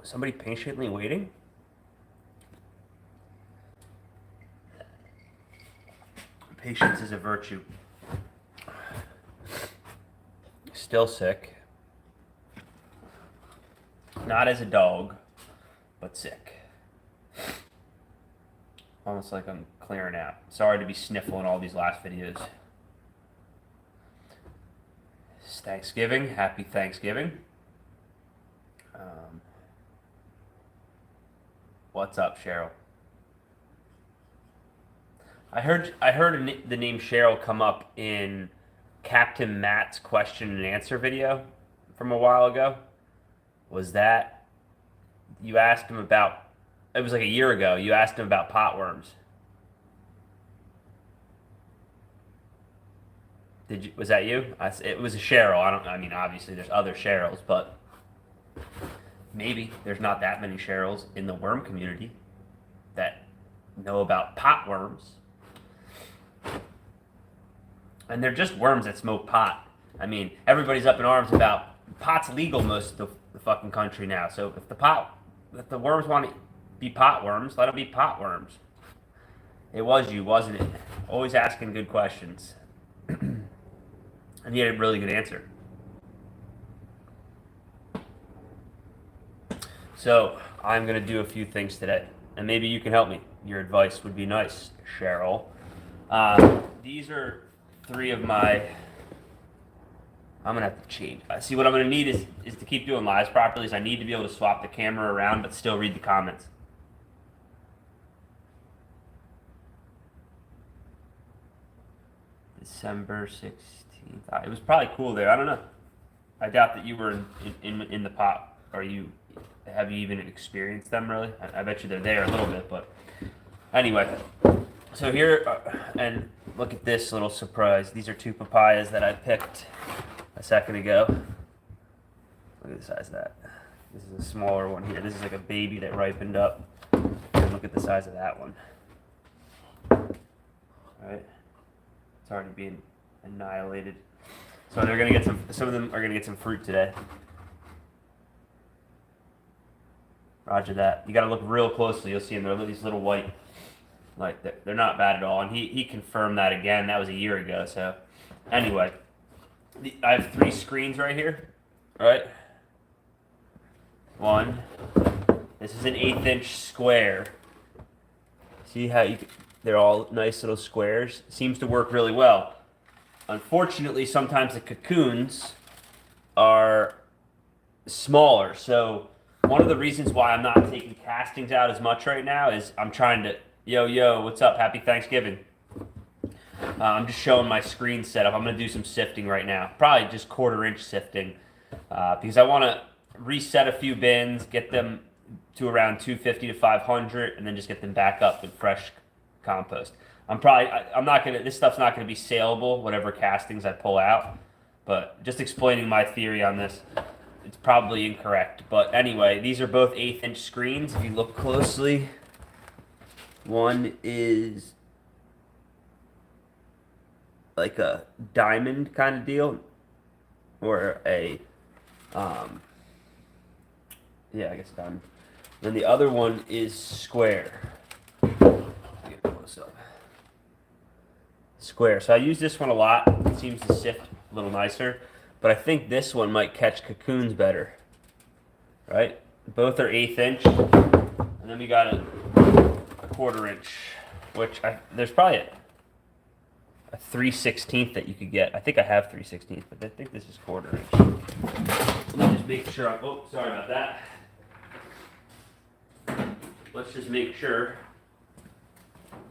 Somebody patiently waiting? Patience is a virtue. Still sick. Not as a dog, but sick. Almost like I'm clearing out. Sorry to be sniffling all these last videos. It's Thanksgiving. Happy Thanksgiving. What's up, Cheryl? I heard the name Cheryl come up in Captain Matt's question and answer video from a while ago. Was that you asked him about? It was like a year ago. You asked him about potworms. Was that you? It was a Cheryl. I mean, obviously there's other Cheryls, but maybe there's not that many Cheryls in the worm community that know about potworms. And they're just worms that smoke pot. I mean, everybody's up in arms about pot's legal most of the fucking country now. So if the worms want to be pot worms, let them be pot worms. It was you, wasn't it? Always asking good questions. And he had a really good answer. So I'm going to do a few things today. And maybe you can help me. Your advice would be nice, Cheryl. These are 3 of my... I'm going to have to change. See, what I'm going to need is to keep doing lives properly is I need to be able to swap the camera around but still read the comments. December 16th. It was probably cool there. I don't know. I doubt that you were in the pot. Have you even experienced them, really? I bet you they're there a little bit, but... Anyway, so here, and look at this little surprise. These are 2 papayas that I picked a second ago. Look at the size of that. This is a smaller one here. This is like a baby that ripened up. And look at the size of that one. Alright. It's already being annihilated. So they're gonna get some of them are gonna get some fruit today. Roger that. You gotta look real closely, you'll see them. They're these little white. Like, they're not bad at all. And he confirmed that again. That was a year ago. So, anyway. I have 3 screens right here. Right? 1. This is an 1/8" square. See how they're all nice little squares? Seems to work really well. Unfortunately, sometimes the cocoons are smaller. So, one of the reasons why I'm not taking castings out as much right now is I'm trying to... Yo, what's up? Happy Thanksgiving. I'm just showing my screen setup. I'm going to do some sifting right now. Probably just 1/4" sifting. Because I want to reset a few bins, get them to around 250 to 500, and then just get them back up with fresh compost. This stuff's not going to be saleable, whatever castings I pull out. But just explaining my theory on this, it's probably incorrect. But anyway, these are both 1/8" screens. If you look closely... One is like a diamond kind of deal, or a, I guess diamond. Then the other one is square. Get close up. Square. So I use this one a lot. It seems to sift a little nicer, but I think this one might catch cocoons better. Right? Both are 1/8", and then we got a 1/4", which there's probably a 3/16 that you could get. I think I have 3/16, but I think this is 1/4". Let me just make sure. Oh, sorry about that. Let's just make sure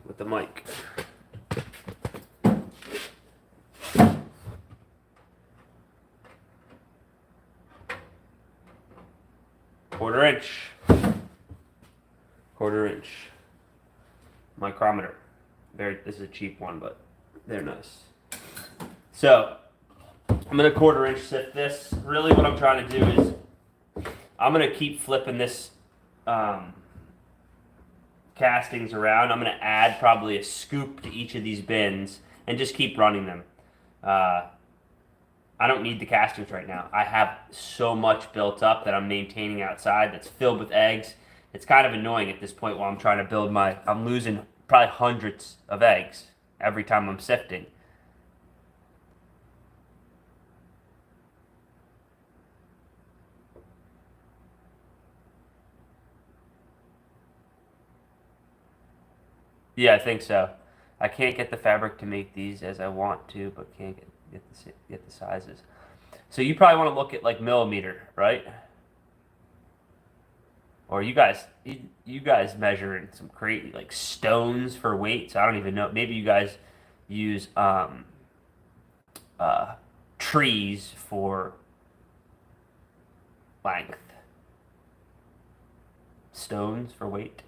with the mic. Quarter inch. Micrometer. This is a cheap one, but they're nice. So I'm gonna 1/4" sift this. Really, what I'm trying to do is I'm gonna keep flipping this castings around. I'm gonna add probably a scoop to each of these bins and just keep running them. I I don't need the castings right now. I have so much built up that I'm maintaining outside that's filled with eggs. It's kind of annoying at this point while I'm trying to build I'm losing probably hundreds of eggs every time I'm sifting. Yeah, I think so. I can't get the fabric to make these as I want to, but can't get the sizes. So you probably want to look at like millimeter, right? Or you guys measure in some crazy like stones for weights. I don't even know. Maybe you guys use trees for length. Stones for weight.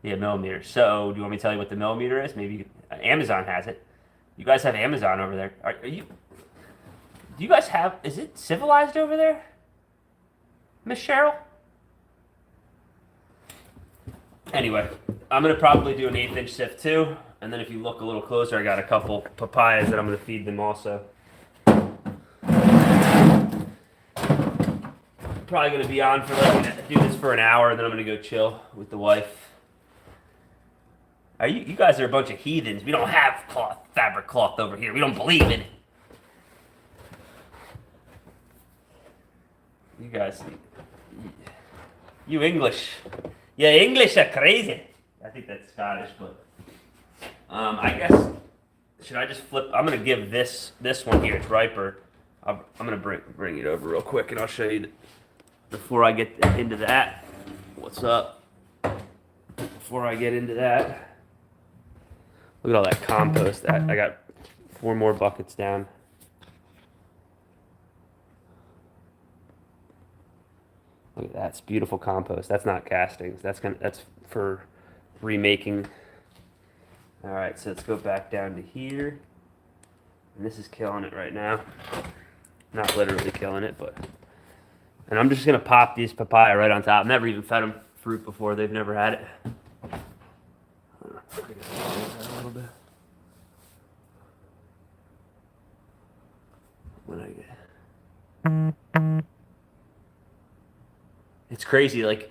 Yeah, millimeter. So, do you want me to tell you what the millimeter is? Maybe Amazon has it. You guys have Amazon over there. Are you? Do you guys have? Is it civilized over there, Miss Cheryl? Anyway, I'm gonna probably do an 1/8 inch sift too, and then if you look a little closer, I got a couple papayas that I'm gonna feed them also. Probably gonna be on for do this for an hour, and then I'm gonna go chill with the wife. You guys are a bunch of heathens. We don't have fabric cloth over here. We don't believe in it. You guys, you English. Yeah, English are crazy. I think that's Scottish, but I guess, should I just flip? I'm going to give this one here, it's riper. I'm going to bring it over real quick, and I'll show you before I get into that. What's up? Before I get into that. Look at all that compost. I got 4 more buckets down. Look at that. It's beautiful compost. That's not castings. That's for remaking. All right, so let's go back down to here. And this is killing it right now. Not literally killing it, but. And I'm just gonna pop these papaya right on top. I've never even fed them fruit before. They've never had it. A little bit. When I get, it's crazy. Like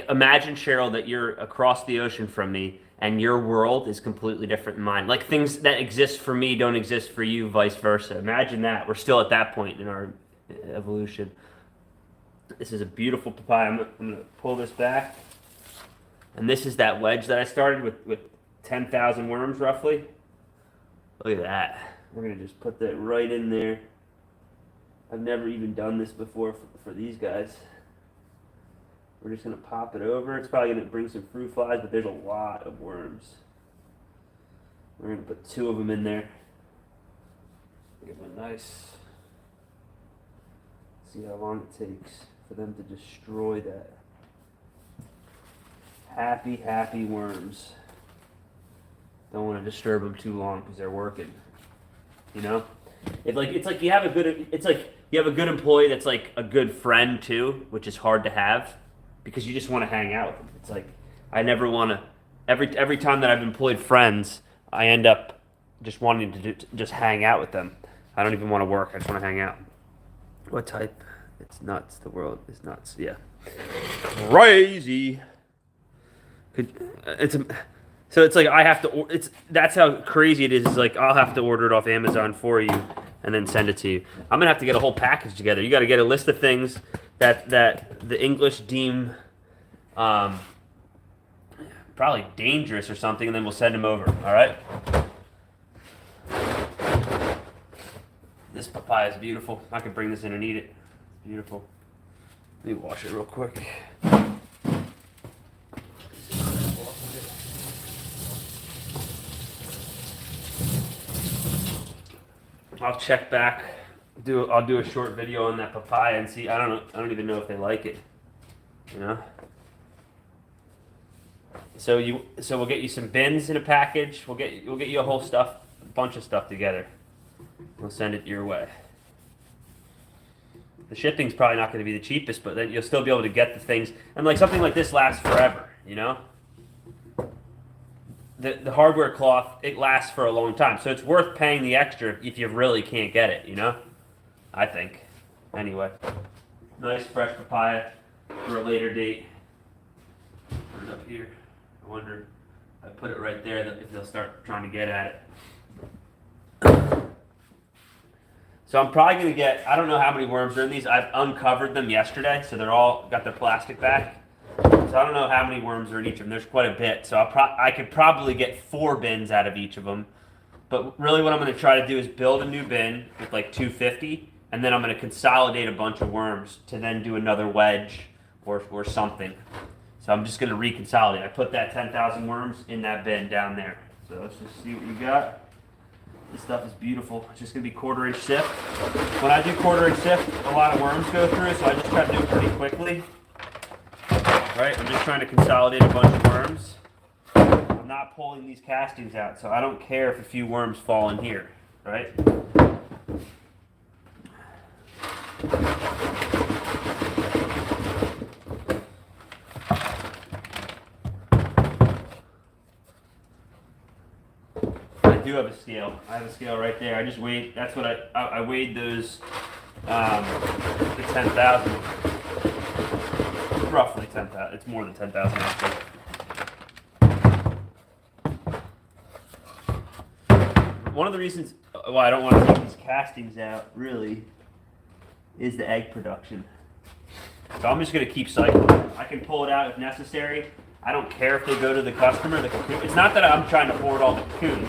imagine, Cheryl, that you're across the ocean from me, and your world is completely different than mine. Like things that exist for me don't exist for you, vice versa. Imagine that. We're still at that point in our evolution. This is a beautiful papaya. I'm gonna pull this back. And this is that wedge that I started with 10,000 worms, roughly. Look at that. We're going to just put that right in there. I've never even done this before for these guys. We're just going to pop it over. It's probably going to bring some fruit flies, but there's a lot of worms. We're going to put 2 of them in there. Give them a nice... See how long it takes for them to destroy that. Happy worms. Don't want to disturb them too long because they're working. You know, it's like you have a good employee that's like a good friend too, which is hard to have because you just want to hang out with them. It's like I never want to. Every time that I've employed friends, I end up just wanting to just hang out with them. I don't even want to work. I just want to hang out. What type? It's nuts. The world is nuts. Yeah, crazy. So it's like I have to. That's how crazy it is. It's like I'll have to order it off Amazon for you and then send it to you. I'm gonna have to get a whole package together. You got to get a list of things that the English deem probably dangerous or something, and then we'll send them over. All right. This papaya is beautiful. I could bring this in and eat it. It's beautiful. Let me wash it real quick. I'll check back. I'll do a short video on that papaya and see. I don't even know if they like it. You know. So we'll get you some bins in a package. We'll get you a bunch of stuff together. We'll send it your way. The shipping's probably not going to be the cheapest, but then you'll still be able to get the things. And like something like this lasts forever. You know. the hardware cloth, it lasts for a long time. So it's worth paying the extra if you really can't get it, you know? I think. Anyway. Nice fresh papaya for a later date. Put it up here. I wonder if I put it right there if they'll start trying to get at it. So I'm probably going to get, I don't know how many worms are in these. I've uncovered them yesterday, so they're all got their plastic back. So I don't know how many worms are in each of them. There's quite a bit. So I could probably get 4 bins out of each of them. But really what I'm going to try to do is build a new bin with like 250, and then I'm going to consolidate a bunch of worms to then do another wedge or something. So I'm just going to reconsolidate. I put that 10,000 worms in that bin down there. So let's just see what we got. This stuff is beautiful. It's just going to be 1/4 inch sift. When I do 1/4 inch sift, a lot of worms go through, so I just try to do it pretty quickly. Right? I'm just trying to consolidate a bunch of worms. I'm not pulling these castings out, so I don't care if a few worms fall in here. Right? I do have a scale. I have a scale right there. I just weighed. That's what I weighed those. The 10,000. Roughly 10,000. It's more than 10,000 actually. One of the reasons why I don't want to take these castings out really is the egg production. So I'm just going to keep cycling. I can pull it out if necessary. I don't care if they go to the customer. The cocoon. It's not that I'm trying to hoard all the cocoons.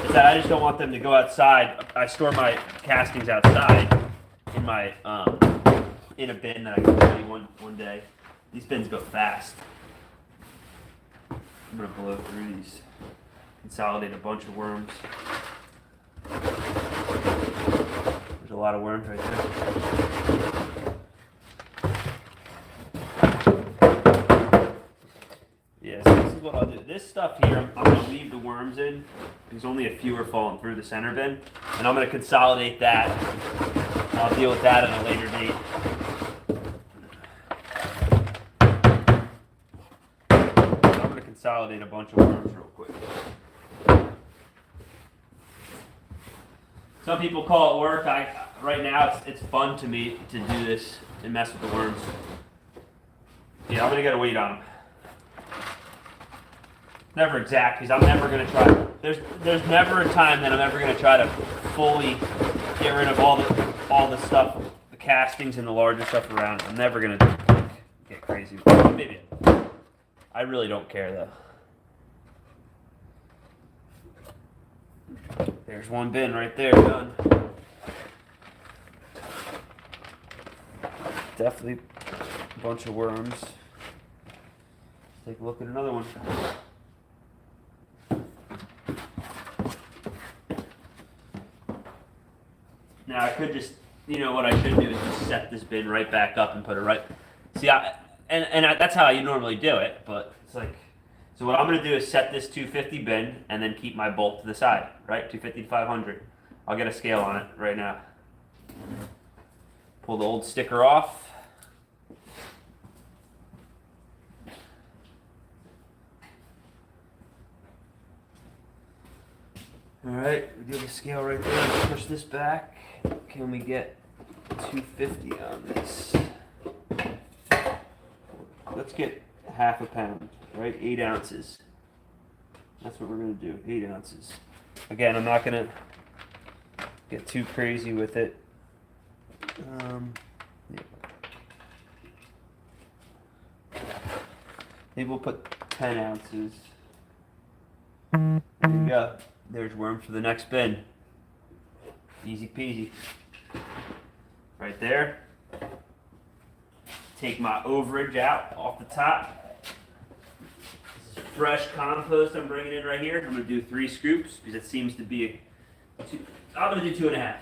It's that I just don't want them to go outside. I store my castings outside in my in a bin that I can empty one day. These bins go fast. I'm gonna blow through these. Consolidate a bunch of worms. There's a lot of worms right there. Yeah, so this is what I'll do. This stuff here, I'm going to leave the worms in because only a few are falling through the center bin. And I'm going to consolidate that. I'll deal with that at a later date. I'm going to consolidate a bunch of worms real quick. Some people call it work. Right now, it's fun to me to do this and mess with the worms. Yeah, I'm going to get a weight on them. Never exact, because I'm never going to try. There's never a time that I'm ever going to try to fully get rid of all the stuff, the castings and the larger stuff around. I'm never going to get crazy with it. Maybe. I really don't care though. There's one bin right there, done. Definitely a bunch of worms. Let's take a look at another one. Now I could just, what I should do is just set this bin right back up and put it right. See, that's how you normally do it, but it's like, so what I'm going to do is set this 250 bin and then keep my bolt to the side, right? 250 to 500. I'll get a scale on it right now. Pull the old sticker off. All right, we do the scale right there. Push this back. Can we get 250 on this? Let's get 1/2 pound, right? 8 ounces. That's what we're going to do, 8 ounces. Again, I'm not going to get too crazy with it. Yeah. Maybe we'll put 10 ounces. There you go. There's worms for the next bin. Easy peasy. Right there. Take my overage out off the top. This is fresh compost I'm bringing in right here. I'm going to do 3 scoops because it seems to be I'm going to do 2.5.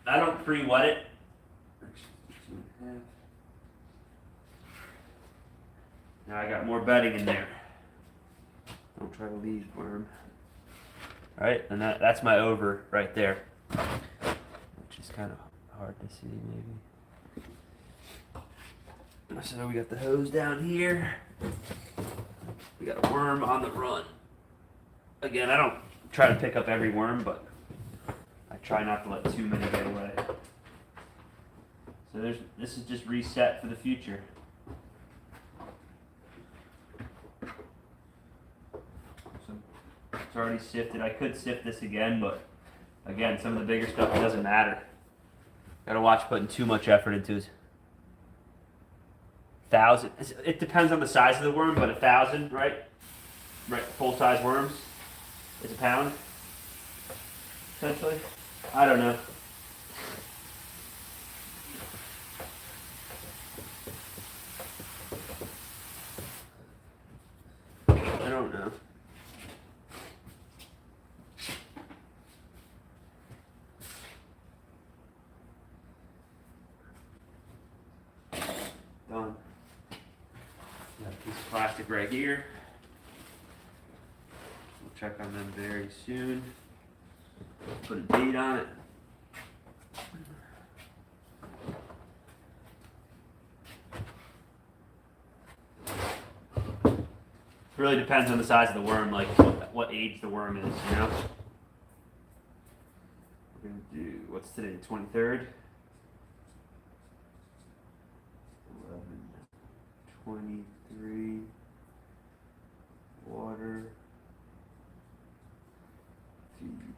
I don't pre-wet it. Now I got more bedding in there. Don't try to leave worm. Alright, and that's my over right there. Which is kind of hard to see maybe. So we got the hose down here. We got a worm on the run. Again, I don't try to pick up every worm, but I try not to let too many get away. So this is just reset for the future. So it's already sifted. I could sift this again, but again, some of the bigger stuff, it doesn't matter. Gotta watch putting too much effort into it. 1,000. It depends on the size of the worm, but 1,000, right? Right, full size worms is a pound, essentially. I don't know. I don't know. Done. Got a piece of plastic right here. We'll check on them very soon. Put a date on it. It really depends on the size of the worm, like what age the worm is, you know? We're going to do, what's today, 23rd? 23, water, feed.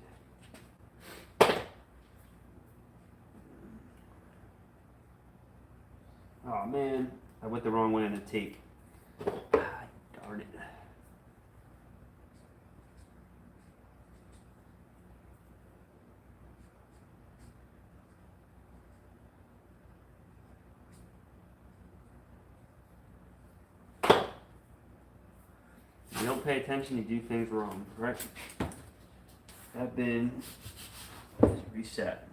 Oh man, I went the wrong way on the tape. Darn it. You don't pay attention, you do things wrong, right? That bin is reset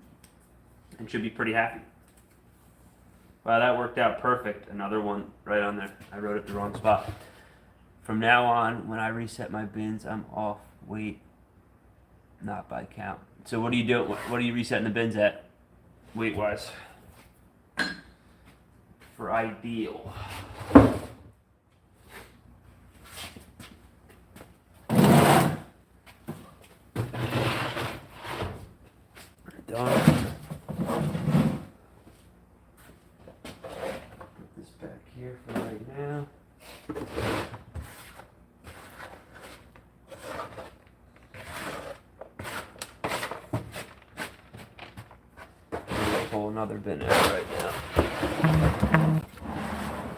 and should be pretty happy. Wow, that worked out perfect. Another one right on there. I wrote it the wrong spot. From now on, when I reset my bins, I'm off weight, not by count. So what do you do? What are you resetting the bins at, weight-wise? For ideal. Done. Put this back here for right now. Pull another bin out right now.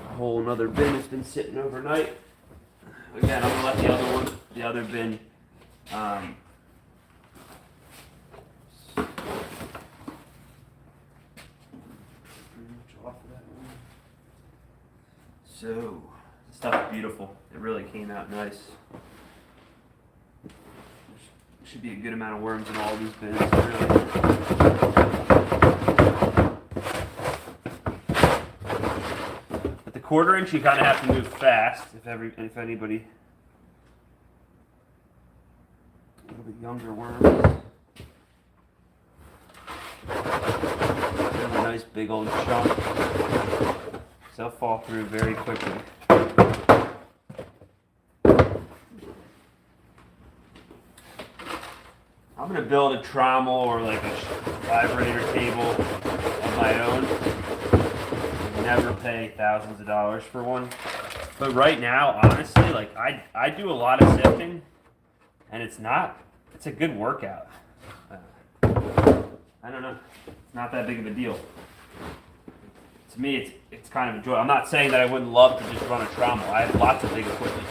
A whole another bin has been sitting overnight. Again, I'm gonna let the other bin, so, this stuff is beautiful. It really came out nice. There should be a good amount of worms in all these bins, really. But the 1/4 inch, you kind of have to move fast if anybody, a little bit younger worms. A nice big old chunk. They'll fall through very quickly. I'm going to build a trommel or like a vibrator table of my own. Never pay thousands of dollars for one. But right now, honestly, like I do a lot of sifting, and it's a good workout. I don't know. It's not that big of a deal. To me, it's kind of enjoyable. I'm not saying that I wouldn't love to just run a trommel. I have lots of big equipment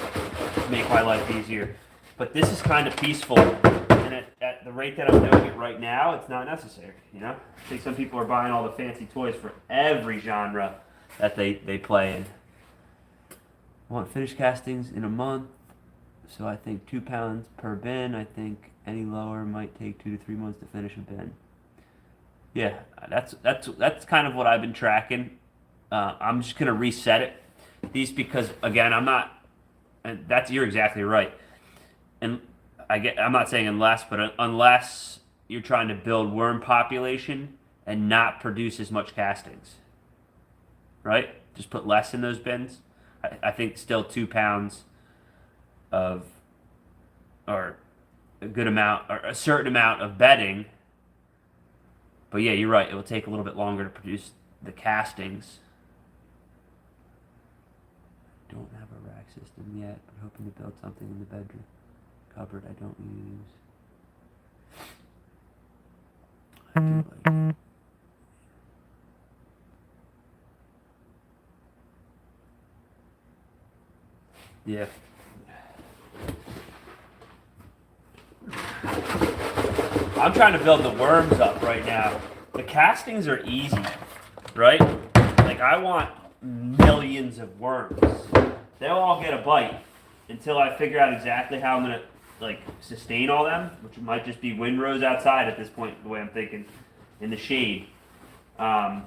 to make my life easier. But this is kind of peaceful, and at the rate that I'm doing it right now, it's not necessary, you know? I think some people are buying all the fancy toys for every genre that they play in. I want finished castings in a month, so I think 2 pounds per bin. I think any lower might take 2 to 3 months to finish a bin. Yeah, that's kind of what I've been tracking. I'm just gonna reset it. These because again, I'm not, and you're exactly right. And I'm not saying unless, but unless you're trying to build worm population and not produce as much castings, right? just put less in those bins. I think still 2 pounds of, or a good amount, or a certain amount of bedding. But yeah, you're right. It will take a little bit longer to produce the castings. Don't have a rack system yet, but hoping to build something in the bedroom cupboard I don't use. I do like. Yeah. I'm trying to build the worms up right now. The castings are easy, right? Like, I want millions of worms. They'll all get a bite until I figure out exactly how I'm gonna like sustain all them, which might just be windrows outside at this point, the way I'm thinking, in the shade. Who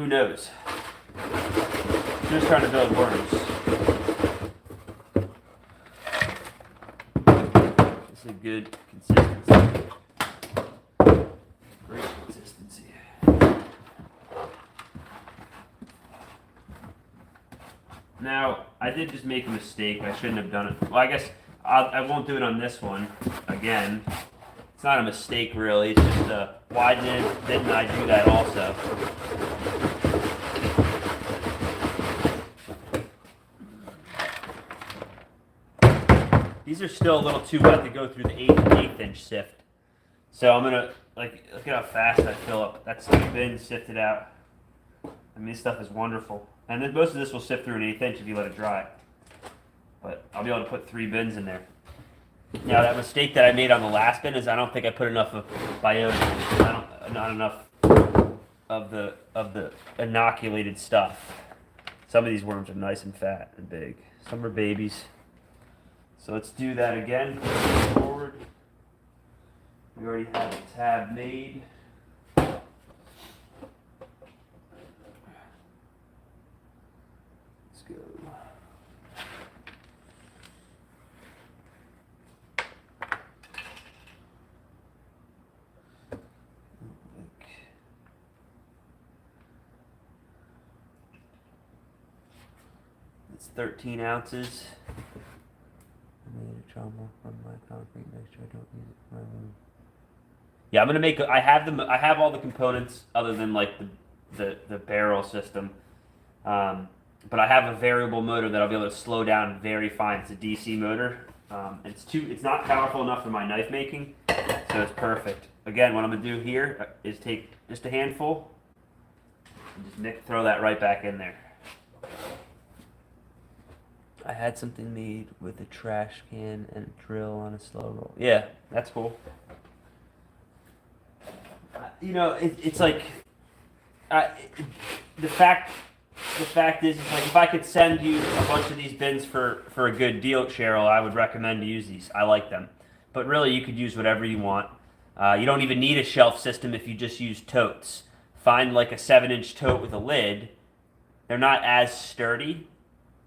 knows? Just trying to build worms. This is a good consistency. Great consistency. Now, I did just make a mistake. I shouldn't have done it. Well, I guess I won't do it on this one again. It's not a mistake, really. It's just why didn't I do that also? These are still a little too wet to go through the eighth inch sift. So I'm gonna, like, look at how fast I fill up. That's 2 bins sifted out. I mean, this stuff is wonderful. And then most of this will sift through an 1/8 inch if you let it dry. But I'll be able to put 3 bins in there. Now, that mistake that I made on the last bin is I don't think I put enough of biota. Not enough of the inoculated stuff. Some of these worms are nice and fat and big. Some are babies. So let's do that again. Forward. We already have a tab made. Let's go. It's 13 ounces. I made a trauma from my concrete mixture. I don't use it for my room. Yeah, I'm gonna make. I have all the components other than like the barrel system, but I have a variable motor that I'll be able to slow down very fine. It's a DC motor. It's not powerful enough for my knife making, so it's perfect. Again, what I'm gonna do here is take just a handful and just throw that right back in there. I had something made with a trash can and a drill on a slow roll. Yeah, that's cool. You know, it's like the fact is, it's like if I could send you a bunch of these bins for a good deal, Cheryl, I would recommend to use these. I like them, but really you could use whatever you want. You don't even need a shelf system if you just use totes. Find like a 7-inch tote with a lid. They're not as sturdy.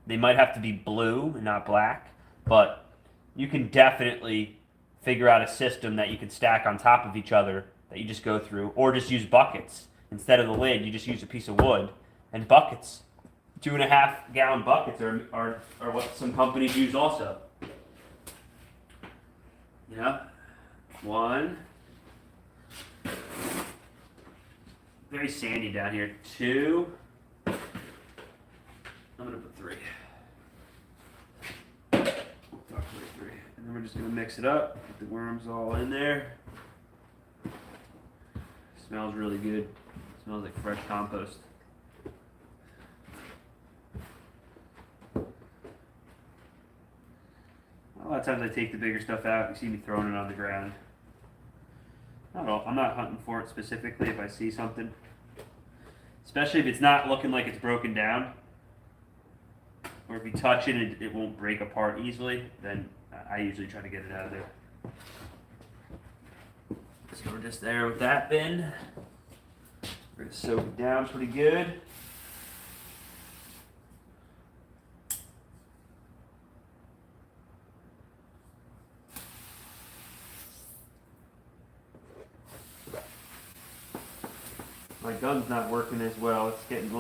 They might have to be blue and not black, but you can definitely figure out a system that you can stack on top of each other that you just go through, or just use buckets. Instead of the lid, you just use a piece of wood and buckets. 2.5 gallon buckets are what some companies use also. Yeah. 1. Very sandy down here. 2. I'm gonna put 3. And then we're just gonna mix it up. Get the worms all in there. Smells really good. Smells like fresh compost. A lot of times I take the bigger stuff out. You see me throwing it on the ground. Not all. I'm not hunting for it specifically if I see something. Especially if it's not looking like it's broken down. Or if you touch it and it won't break apart easily, then I usually try to get it out of there. So we're just there with that bin. We're going to soak it down pretty good. My gun's not working as well. It's getting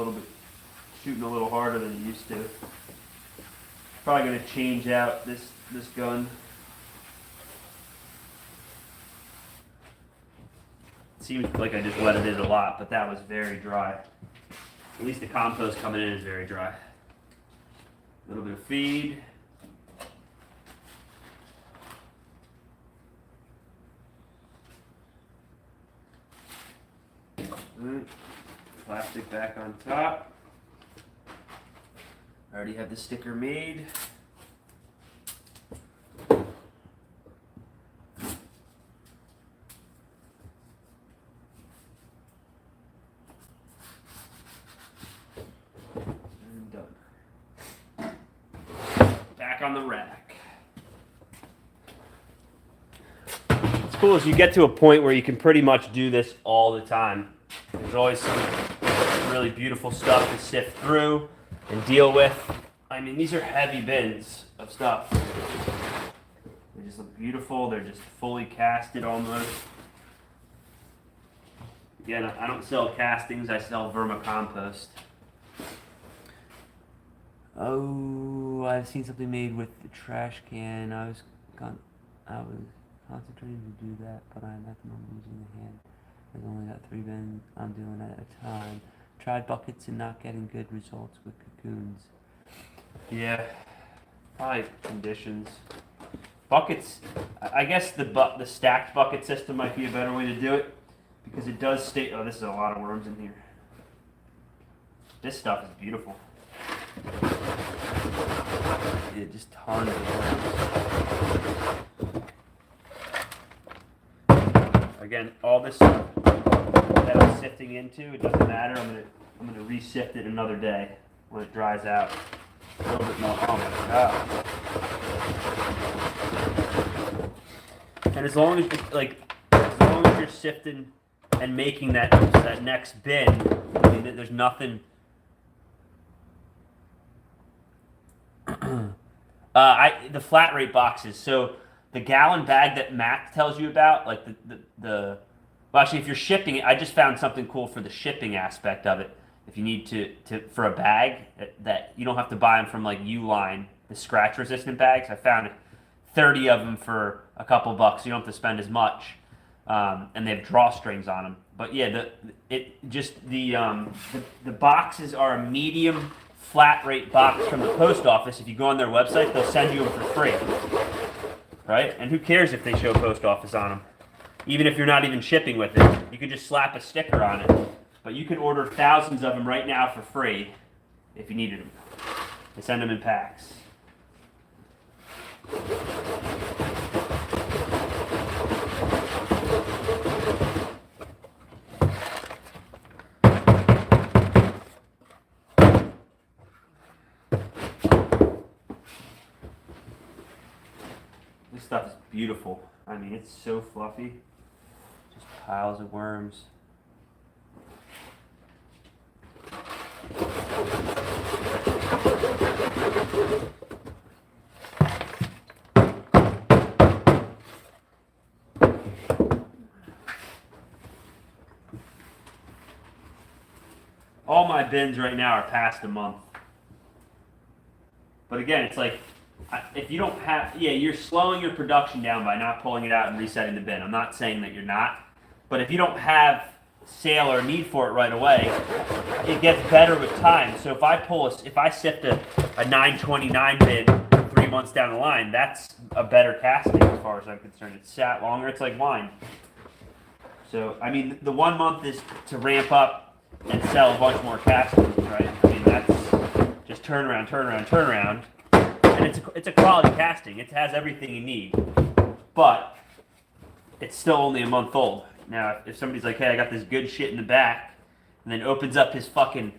shooting a little harder than it used to. Probably gonna change out this gun. It seems like I just wetted it a lot, but that was very dry. At least the compost coming in is very dry. A little bit of feed. Plastic back on top. I already have the sticker made. And done. Back on the rack. It's cool as you get to a point where you can pretty much do this all the time. There's always some really beautiful stuff to sift through and deal with. I mean, these are heavy bins of stuff. They just look beautiful. They're just fully casted almost. Again, I don't sell castings. I sell vermicompost. Oh, I've seen something made with the trash can. I was concentrating to do that, but I'm at the moment using the hand. I've only got 3 bins. I'm doing it at a time. Tried buckets and not getting good results with cocoons. Yeah, probably conditions. Buckets, I guess the stacked bucket system might be a better way to do it because it does stay. Oh, this is a lot of worms in here. This stuff is beautiful. Yeah, just tons of worms. Again, all this stuff that I'm sifting into, it doesn't matter. I'm gonna re-sift it another day when it dries out. A little bit more. Oh my god! And as long as you're sifting and making that next bin, I mean, there's nothing. The flat rate boxes. So the gallon bag that Matt tells you about, like well, actually, if you're shipping it, I just found something cool for the shipping aspect of it. If you need to for a bag that you don't have to buy them from like Uline, the scratch resistant bags. I found 30 of them for a couple bucks. You don't have to spend as much, and they have drawstrings on them. But yeah, the boxes are a medium flat rate box from the post office. If you go on their website, they'll send you them for free, right? And who cares if they show post office on them? Even if you're not even shipping with it, you can just slap a sticker on it. But you can order thousands of them right now for free if you needed them. They send them in packs. This stuff is beautiful. I mean, it's so fluffy. Just piles of worms. All my bins right now are past a month. But again, it's like, if you don't have, you're slowing your production down by not pulling it out and resetting the bin. I'm not saying that you're not. But if you don't have sale or need for it right away, it gets better with time. So if I sift a 929 bin 3 months down the line, that's a better casting as far as I'm concerned. It's sat longer. It's like wine. So, I mean, the 1 month is to ramp up and sell a bunch more castings, right? I mean, that's just turn around. And it's a quality casting. It has everything you need. But it's still only a month old. Now, if somebody's like, hey, I got this good shit in the back, and then opens up his fucking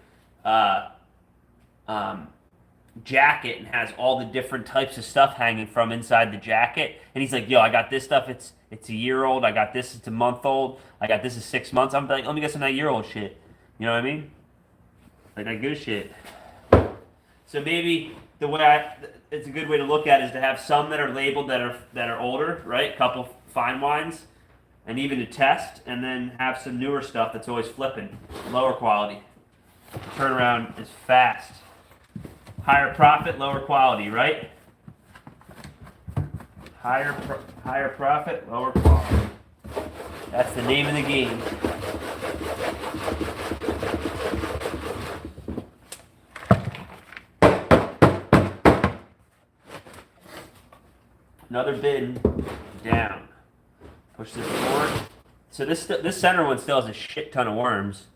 jacket and has all the different types of stuff hanging from inside the jacket, and he's like, yo, I got this stuff, it's a year old, I got this, it's a month old, I got this is 6 months, I'm like, let me get some of that year-old shit. You know what I mean? Like that good shit. So maybe it's a good way to look at it is to have some that are labeled that are older, right? A couple fine wines, and even to test, and then have some newer stuff that's always flipping, lower quality. Turnaround is fast. Higher profit, lower quality, right? Higher profit, lower quality. That's the name of the game. Another bin down. Push this forward. So this center one still has a shit ton of worms.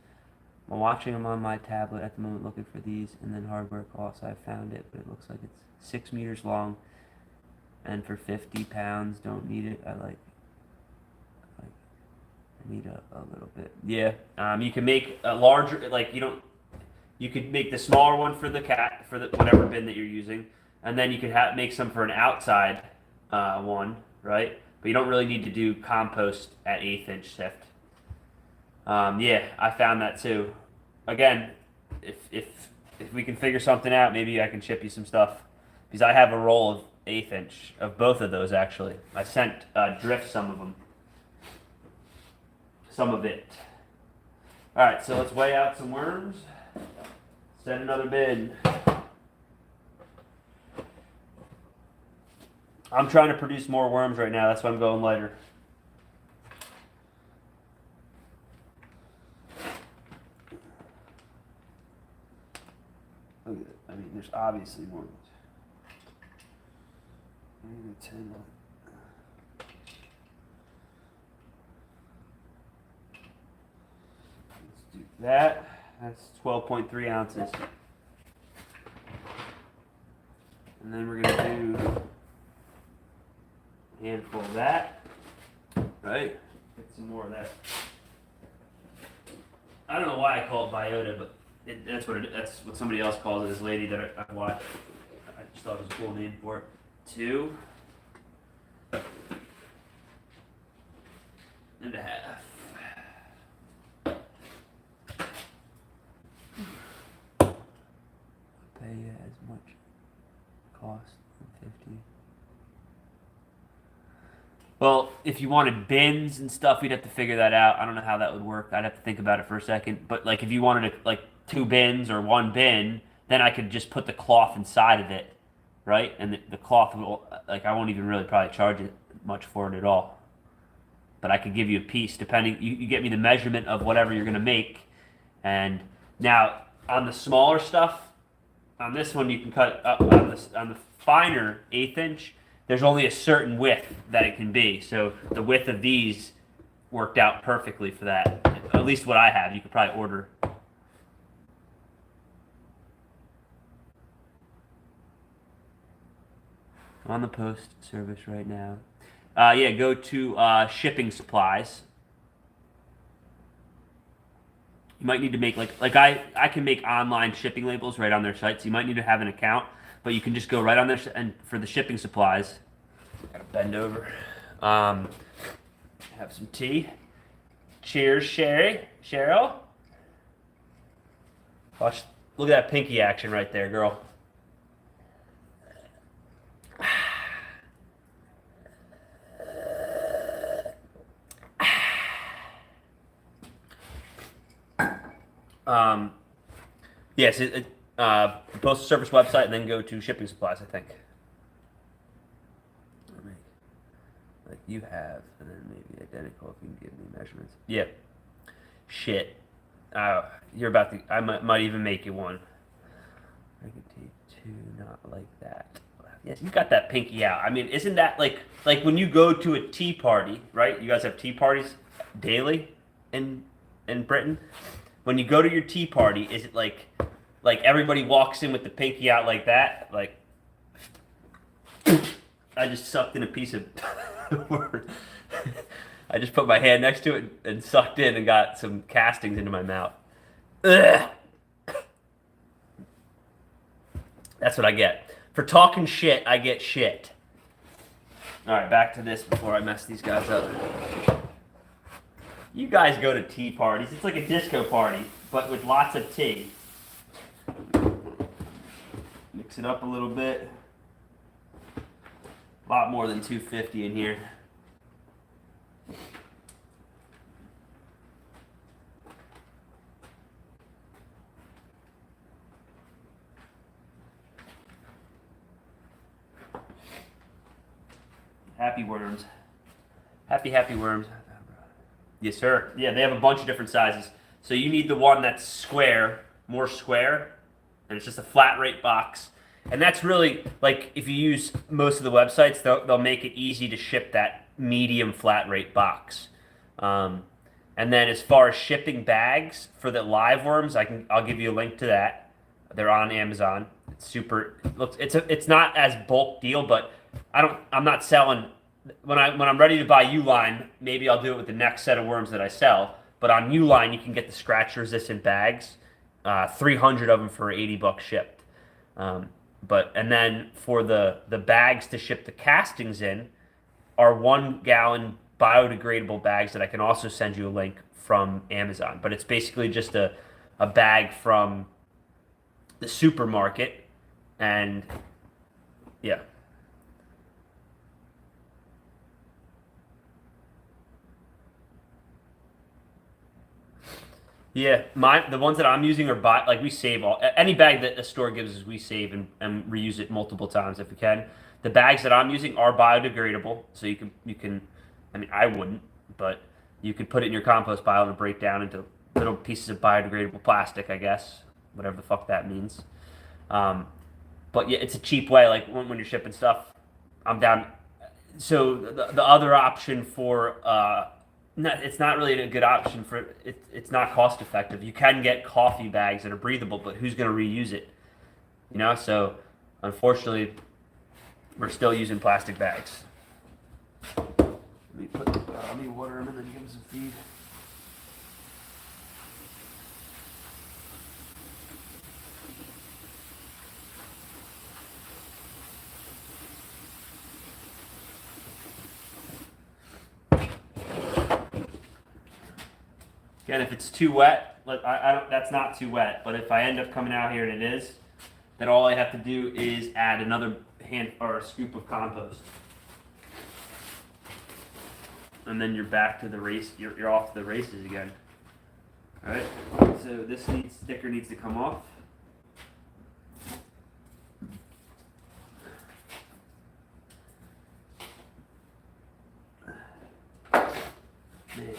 I'm watching them on my tablet at the moment, looking for these, and then hardware costs. I found it, but it looks like it's 6 meters long, and for 50 pounds, don't need it. I need a little bit. Yeah. You can make a larger, like you could make the smaller one for the whatever bin that you're using, and then you could make some for an outside one, right? But you don't really need to do compost at 1/8 inch sift. Yeah, I found that too. Again, if we can figure something out, maybe I can ship you some stuff, because I have a roll of 1/8 inch of both of those actually. I sent Drift some of them, some of it. All right, so let's weigh out some worms. Send another bin. I'm trying to produce more worms right now. That's why I'm going lighter. Look at it. I mean, there's obviously worms. 10. Let's do that. That's 12.3 ounces. And then we're going to do a handful of that. Right? Get some more of that. I don't know why I call it biota, but that's what somebody else calls it. This lady that I watched. I just thought it was a cool name for it. 2.5. Pay as much cost as 50. Well, if you wanted bins and stuff, we'd have to figure that out. I don't know how that would work. I'd have to think about it for a second. But like, if you wanted like 2 bins or 1 bin, then I could just put the cloth inside of it, right? And the cloth will, like, I won't even really probably charge it much for it at all. But I could give you a piece depending. You get me the measurement of whatever you're gonna make, and now on the smaller stuff, on this one you can cut up on the finer 1/8 inch. There's only a certain width that it can be. So the width of these worked out perfectly for that. At least what I have. You could probably order. On the post service right now. Yeah, go to shipping supplies. You might need to make like I can make online shipping labels right on their site. So you might need to have an account, but you can just go right on there and for the shipping supplies. Gotta bend over. Have some tea. Cheers, Cheryl. Watch, look at that pinky action right there, girl. Yes, Postal Service website, and then go to shipping supplies, I think. Like you have, and then maybe identical if you can give me measurements. Yeah. Shit. You're about to. I might even make you one. I can take 2, not like that. Yes, you got that pinky out. I mean, isn't that like when you go to a tea party, right? You guys have tea parties daily in Britain. When you go to your tea party, is it like everybody walks in with the pinky out like that? Like, I just sucked in a piece of word. I just put my hand next to it and sucked in and got some castings into my mouth. Ugh. That's what I get. For talking shit, I get shit. All right, back to this before I mess these guys up. You guys go to tea parties. It's like a disco party, but with lots of tea. Mix it up a little bit. A lot more than 250 in here. Happy worms. Happy worms. Yes, sir. Yeah, they have a bunch of different sizes. So you need the one that's square, more square, and it's just a flat rate box. And that's really, like, if you use most of the websites, they'll make it easy to ship that medium flat rate box. And then as far as shipping bags for the live worms, I'll give you a link to that. They're on Amazon. It's super. It's not as bulk deal, but I'm not selling when I'm ready to buy Uline. Maybe I'll do it with the next set of worms that I sell. But on Uline, you can get the scratch resistant bags, 300 of them for $80 shipped. And then for the bags to ship the castings in are 1 gallon biodegradable bags that I can also send you a link from Amazon. But it's basically just a bag from the supermarket, and yeah. Yeah, the ones that I'm using are like we save any bag that a store gives us, we save and reuse it multiple times if we can. The bags that I'm using are biodegradable, so you can I mean I wouldn't, but you could put it in your compost pile and break down into little pieces of biodegradable plastic, I guess, whatever the fuck that means. But yeah, it's a cheap way. Like when you're shipping stuff, I'm down. So the other option for it's not really a good option for it. It's not cost effective. You can get coffee bags that are breathable, but who's going to reuse it? You know. So unfortunately, we're still using plastic bags. Let me water them and then give them some feed. Again, if it's too wet, I don't. That's not too wet. But if I end up coming out here and it is, then all I have to do is add another hand or a scoop of compost, and then you're back to the race. You're off to the races again. All right. So this sticker needs to come off. Man.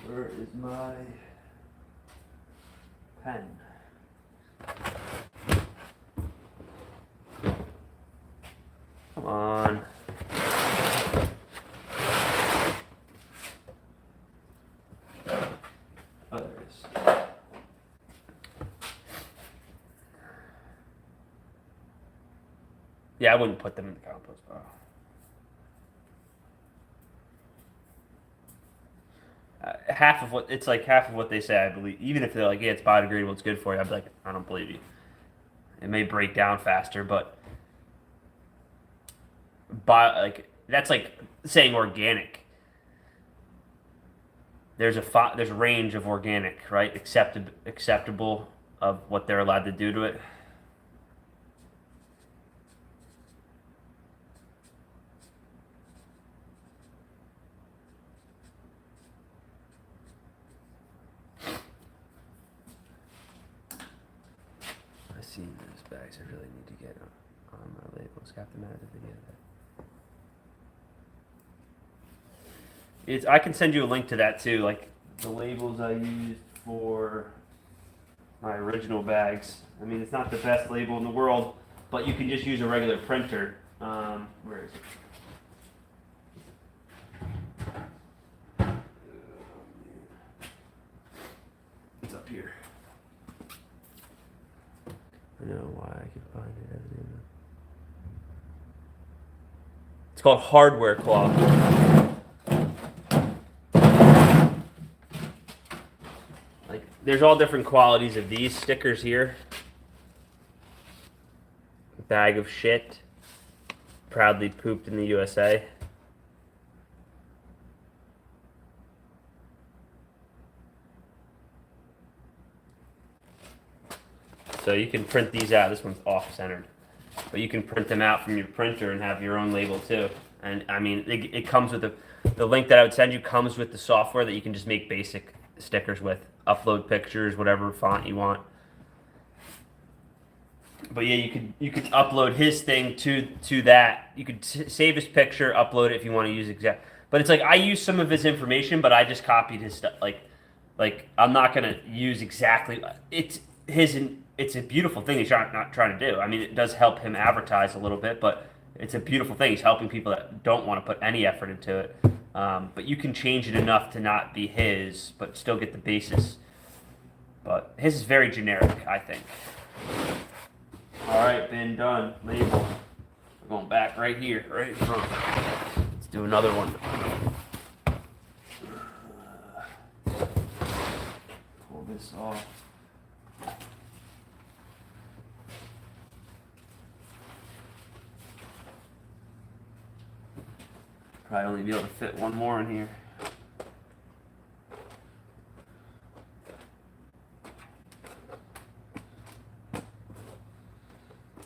Where is my pen? Come on. Oh, there it is. Yeah, I wouldn't put them in the compost pile. Half of what they say, I believe. Even if they're like, yeah, it's biodegradable, it's good for you, I'd be like, I don't believe you. It may break down faster, but that's like saying organic. There's a range of organic, right? Acceptable of what they're allowed to do to it. Those bags I really need to get on my labels. Have to add the video. I can send you a link to that too, like the labels I used for my original bags. I mean, it's not the best label in the world, but you can just use a regular printer. Where is it? It's up here. I know why I can find it. It's called hardware cloth. Like, there's all different qualities of these stickers here. Bag of shit. Proudly pooped in the USA. So you can print these out. This one's off-centered. But you can print them out from your printer and have your own label too. And I mean, it comes with the link that I would send you comes with the software that you can just make basic stickers with. Upload pictures, whatever font you want. But yeah, you could upload his thing to that. You could save his picture, upload it if you want to use exact. But it's like I use some of his information, but I just copied his stuff. Like I'm not gonna use exactly. It's his. It's a beautiful thing he's not trying to do. I mean, it does help him advertise a little bit, but it's a beautiful thing. He's helping people that don't want to put any effort into it. But you can change it enough to not be his, but still get the basis. But his is very generic, I think. All right, bin done. Label. We're going back right here, right in front. Let's do another one. Pull this off. Probably only be able to fit one more in here.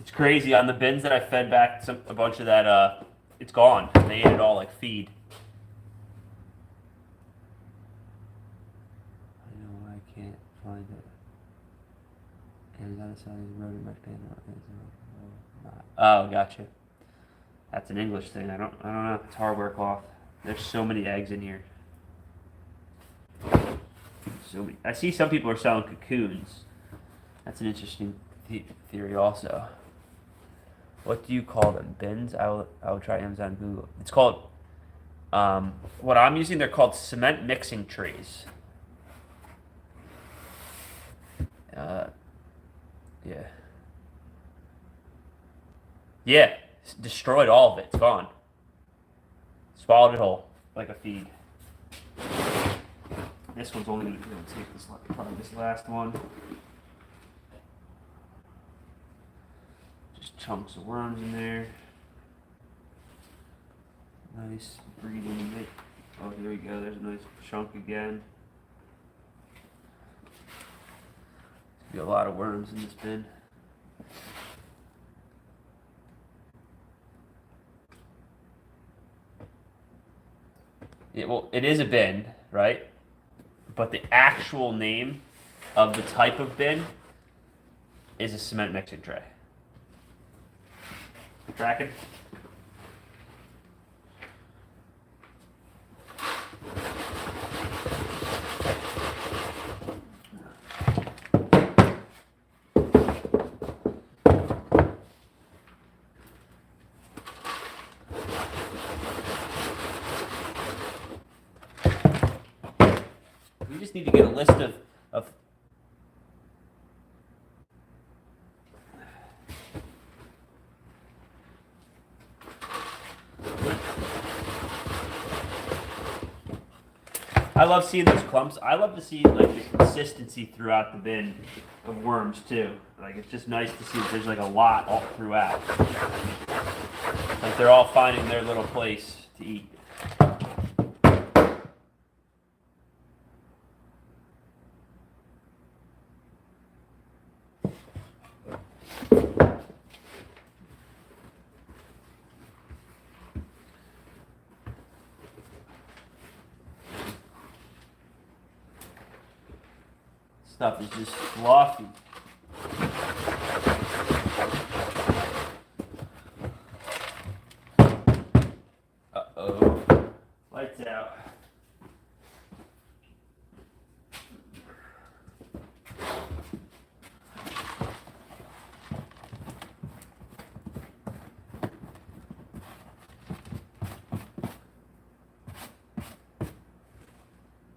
It's crazy on the bins that I fed back a bunch of that. It's gone. They ate it all like feed. I know I can't find it. And that is how you wrote it back then. Oh, gotcha. That's an English thing. I don't know. It's hardware cloth. There's so many eggs in here. So many. I see some people are selling cocoons. That's an interesting theory also. What do you call them? Bins? I will try Amazon, Google. It's called. What I'm using, they're called cement mixing trays. Yeah. Yeah. Destroyed all of it. It's gone. Swallowed it whole like a feed. This one's only going to take this, probably this last one. Just chunks of worms in there. Nice breathing in it. Oh, here we go. There's a nice chunk again. There's be a lot of worms in this bin. Well, it is a bin, right? But the actual name of the type of bin is a cement mixing tray. Tracking? We just need to get a list of I love seeing those clumps. I love to see like the consistency throughout the bin of worms too. Like it's just nice to see that there's like a lot all throughout. Like they're all finding their little place to eat. Stuff is just fluffy. Uh-oh. Lights out.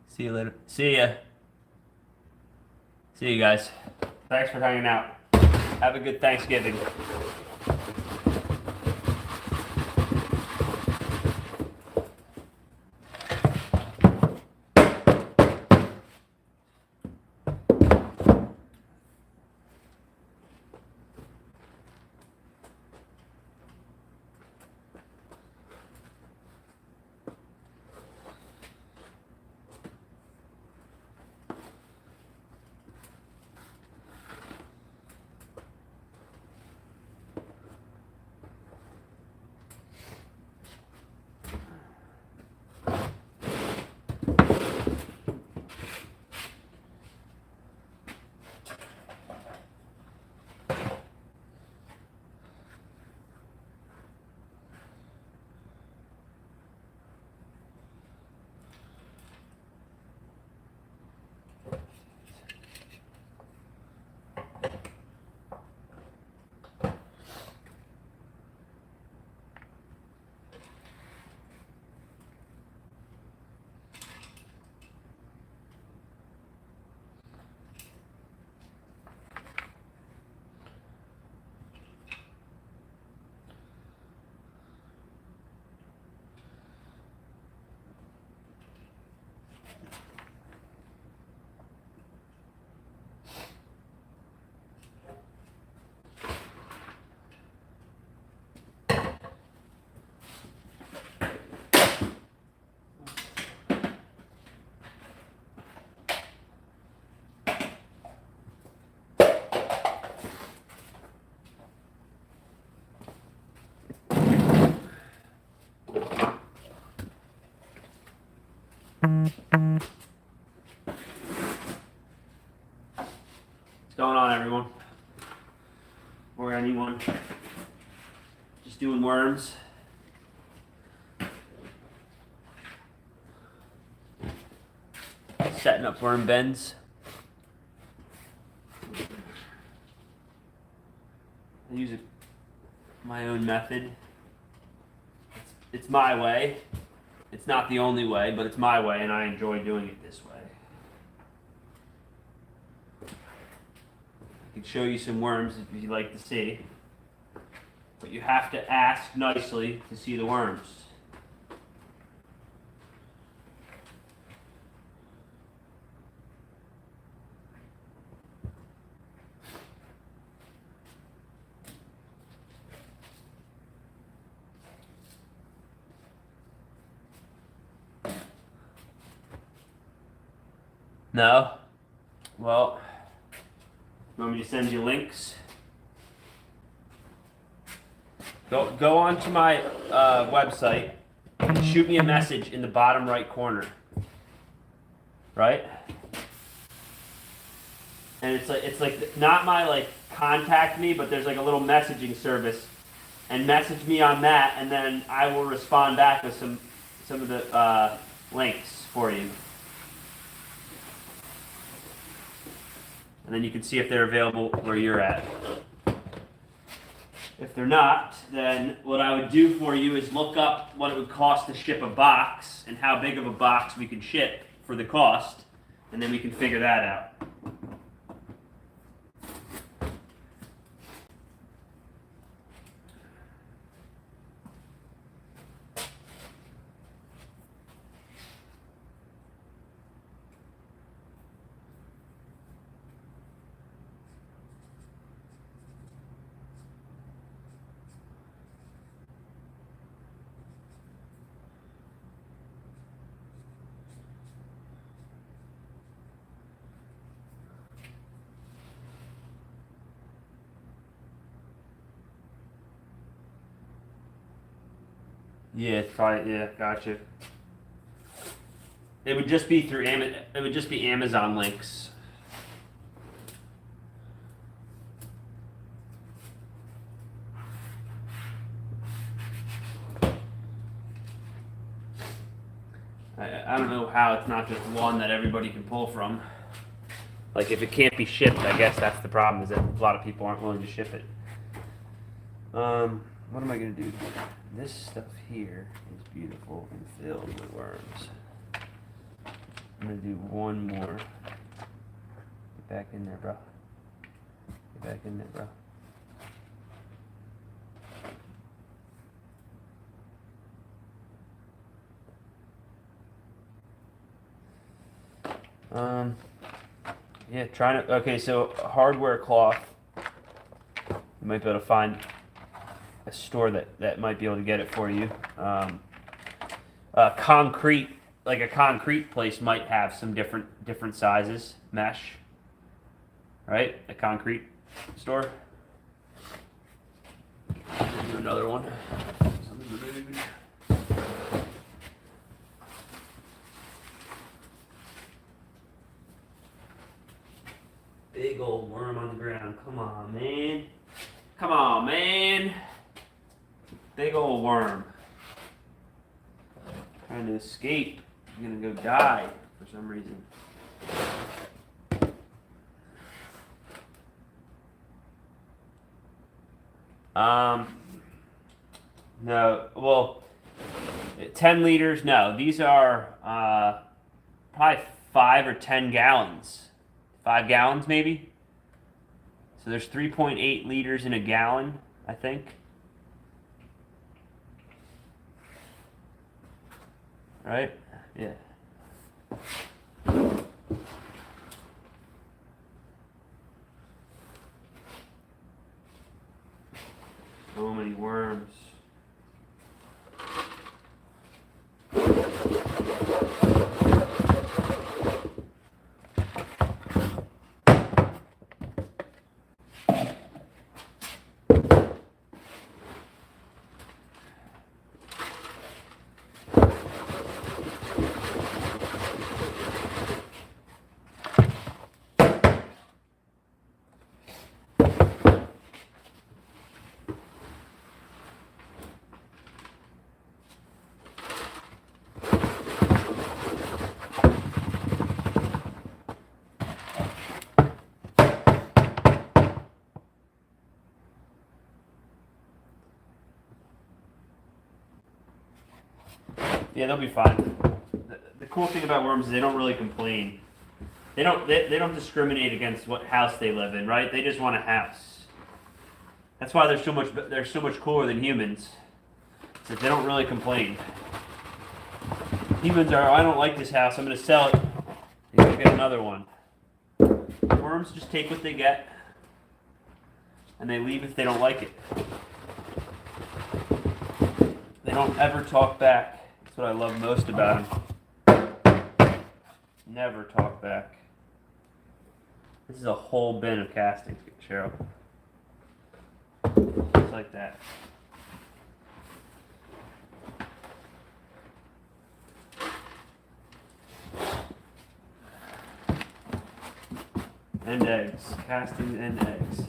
See you later. See ya. See you guys. Thanks for hanging out. Have a good Thanksgiving. What's going on, everyone? Or anyone? Just doing worms. Setting up worm bends. I use my own method. It's my way. It's not the only way, but it's my way, and I enjoy doing it this way. I can show you some worms if you'd like to see, but you have to ask nicely to see the worms. No? Well, you want me to send you links? Go on to my website and shoot me a message in the bottom right corner. Right? And it's like not my like contact me, but there's like a little messaging service, and message me on that, and then I will respond back with some of the links for you. And then you can see if they're available where you're at. If they're not, then what I would do for you is look up what it would cost to ship a box and how big of a box we can ship for the cost, and then we can figure that out. Yeah, it's probably, yeah, gotcha. It would just be through it would just be Amazon links. I don't know how it's not just one that everybody can pull from. Like if it can't be shipped, I guess that's the problem, is that a lot of people aren't willing to ship it. What am I gonna do? This stuff here is beautiful and filled with worms. I'm gonna do one more. Get back in there, bro. Get back in there, bro. Yeah, trying to, okay, so hardware cloth. You might be able to find a store that might be able to get it for you. Concrete, like a concrete place might have some different sizes, mesh, right? A concrete store. Do another one. Something removed. Big old worm on the ground. Come on, man. Come on, man. Big old worm. Trying to escape. I'm gonna go die for some reason. No, well, 10 liters, no. These are probably 5 or 10 gallons. 5 gallons maybe? So there's 3.8 liters in a gallon, I think. Right? Yeah. So many worms. Yeah, they'll be fine. The cool thing about worms is they don't really complain. They don't discriminate against what house they live in, right? They just want a house. That's why they're so much cooler than humans. It's that they don't really complain. Humans are, I don't like this house, I'm going to sell it and go get another one. Worms just take what they get and they leave if they don't like it. They don't ever talk back. That's what I love most about them. Never talk back. This is a whole bin of castings, Cheryl. Just like that. And eggs. Castings and eggs.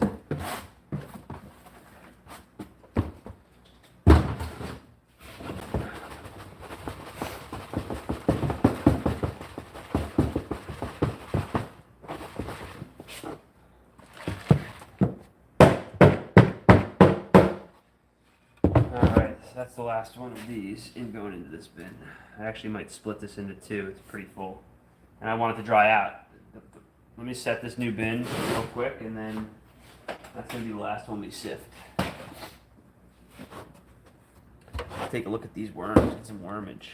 Alright, so that's the last one of these going into this bin. I actually might split this into two. It's pretty full. And I want it to dry out. Let me set this new bin real quick, and then that's going to be the last one we sift. Take a look at these worms. Get some wormage.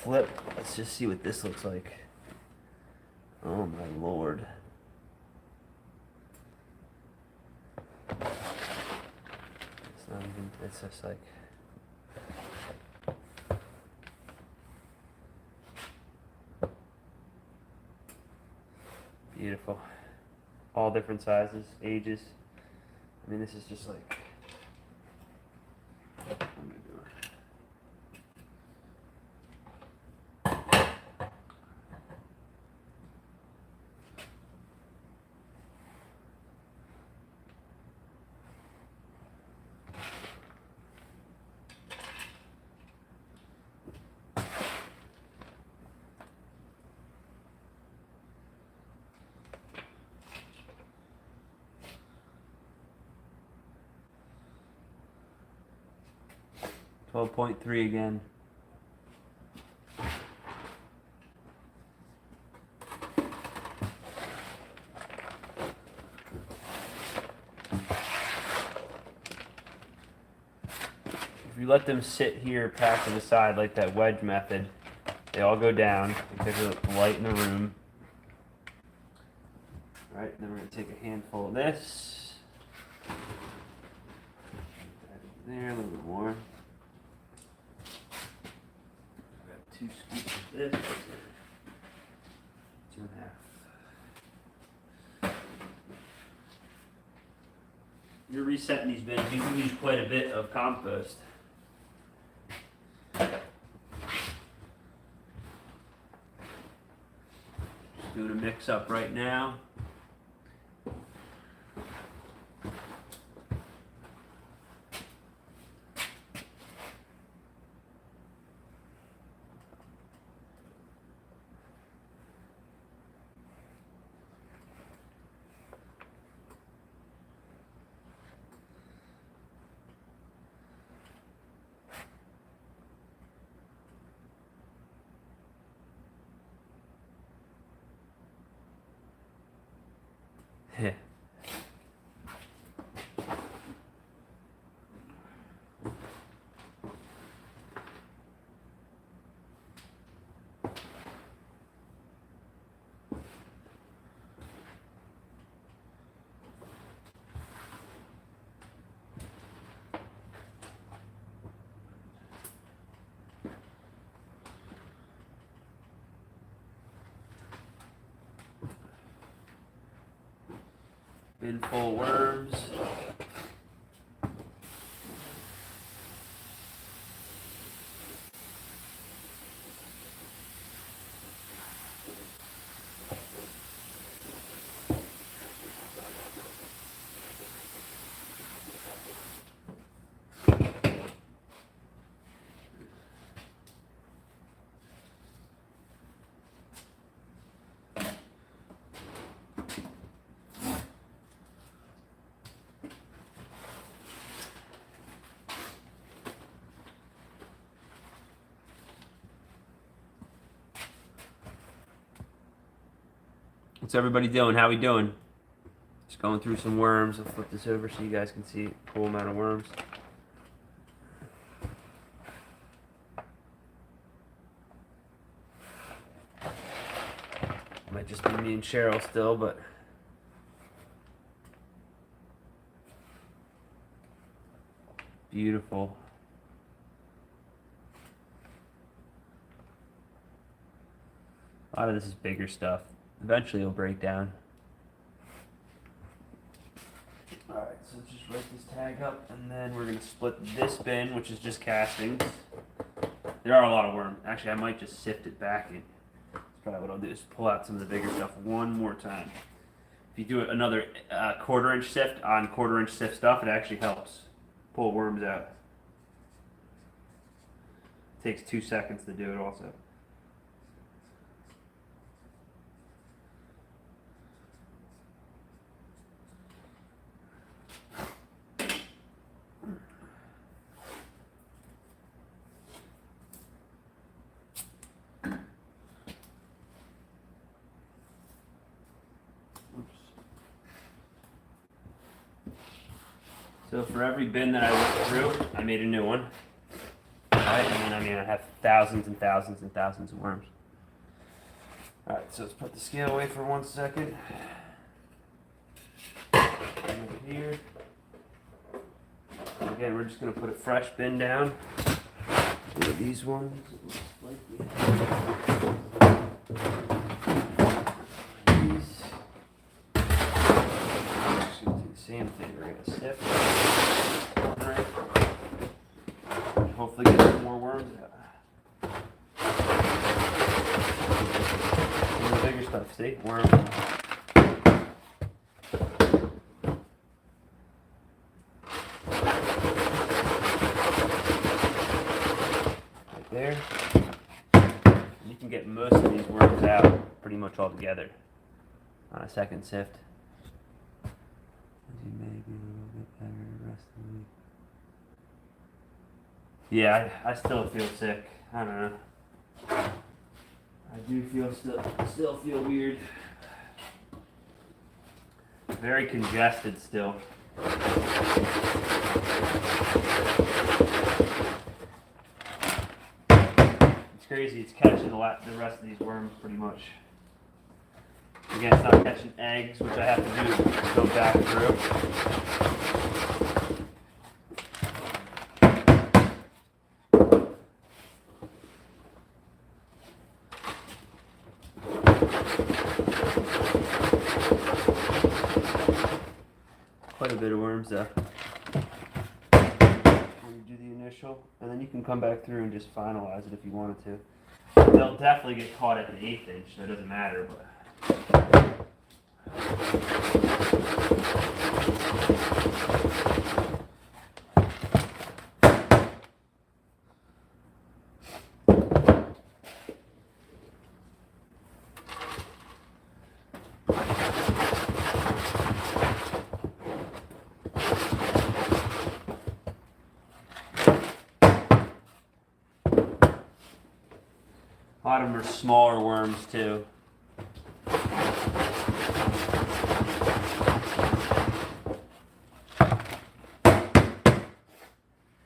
Flip. Let's just see what this looks like. Oh my lord. It's not even, it's just like... Beautiful. All different sizes, ages. I mean, this is just like... What am I doing? 12.3 again. If you let them sit here packed to the side like that wedge method, they all go down because of the light in the room. Alright, then we're going to take a handful of this. There, a little bit more. Grab 2 scoops of this. 2.5. You're resetting these bins. You can use quite a bit of compost. Just doing a mix up right now. Yeah. Bin full of worms. What's everybody doing? How we doing? Just going through some worms. I'll flip this over so you guys can see a cool amount of worms. Might just be me and Cheryl still, but beautiful. A lot of this is bigger stuff. Eventually it'll break down. Alright, so just write this tag up, and then we're going to split this bin, which is just castings. There are a lot of worms. Actually, I might just sift it back in. That's probably what I'll do, is pull out some of the bigger stuff one more time. If you do another quarter-inch sift on quarter-inch sift stuff, it actually helps pull worms out. It takes 2 seconds to do it also. So for every bin that I went through, I made a new one. Alright, and then I have thousands and thousands and thousands of worms. Alright, so let's put the scale away for 1 second. Over here. And again, we're just going to put a fresh bin down. Look at these ones. Same thing, we're going to sift. Alright. Hopefully get some more worms out. And the bigger stuff, see? Worm. Right there. And you can get most of these worms out pretty much all together on a second sift. Maybe a little bit better the rest of the week. Yeah, I still feel sick. I don't know. I do feel still feel weird. Very congested still. It's crazy. It's catching the rest of these worms pretty much. Again, it's not catching eggs, which I have to do go back through. Quite a bit of worms though. When you do the initial, and then you can come back through and just finalize it if you wanted to. They'll definitely get caught at the 1/8 inch, so it doesn't matter, but a lot of them are smaller worms too.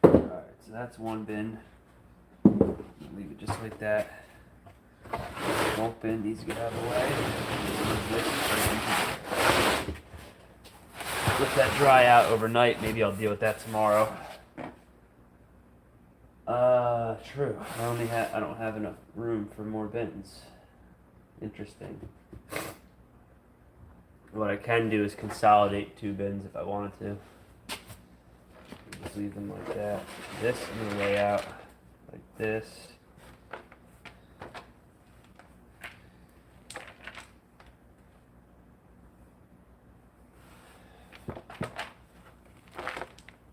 Alright, so that's one bin. Leave it just like that. Both bin needs to get out of the way. Let that dry out overnight. Maybe I'll deal with that tomorrow. True. I don't have enough room for more bins. Interesting. What I can do is consolidate 2 bins if I wanted to. Just leave them like that. This I'm gonna lay out like this.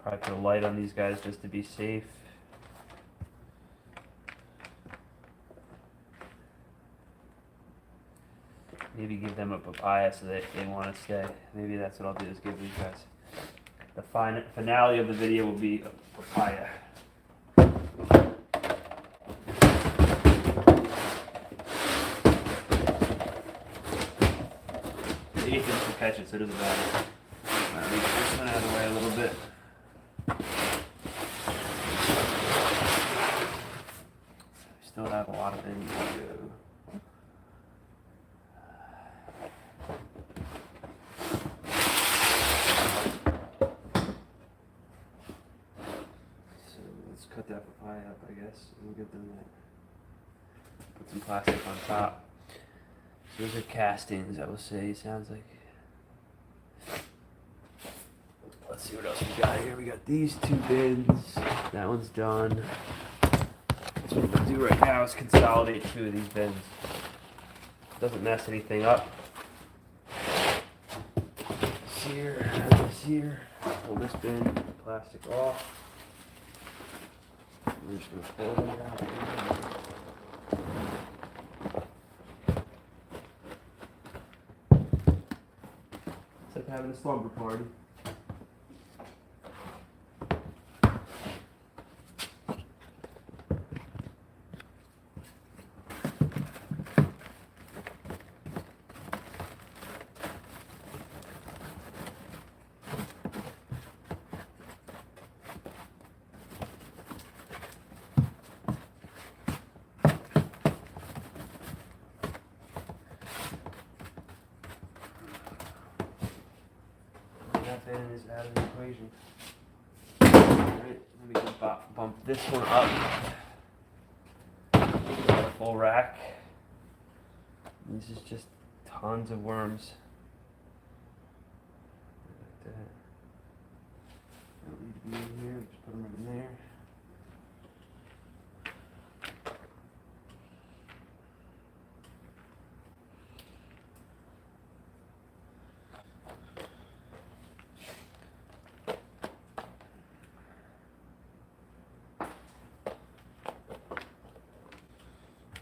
Probably put a light on these guys just to be safe. Maybe give them a papaya so that they want to stay. Maybe that's what I'll do, is give these guys. The finale of the video will be a papaya. catch it, so it doesn't matter. Let me get this one out of the way a little bit. Still have a lot of things to do. So let's cut that papaya up, I guess. We'll get them there. Put some plastic on top. So those are castings, I will say. Sounds like. Let's see what else we got here. We got these 2 bins. That one's done. So what I'm going to do right now is consolidate 2 of these bins. Doesn't mess anything up. This here, this here. Pull this bin, plastic off. We're just going to pull it out. It's like having a slumber party. That bin is out of the equation. Alright, let me go bump this one up. Got a full rack. This is just tons of worms. Like that. Don't need to be in here, just put them right in there.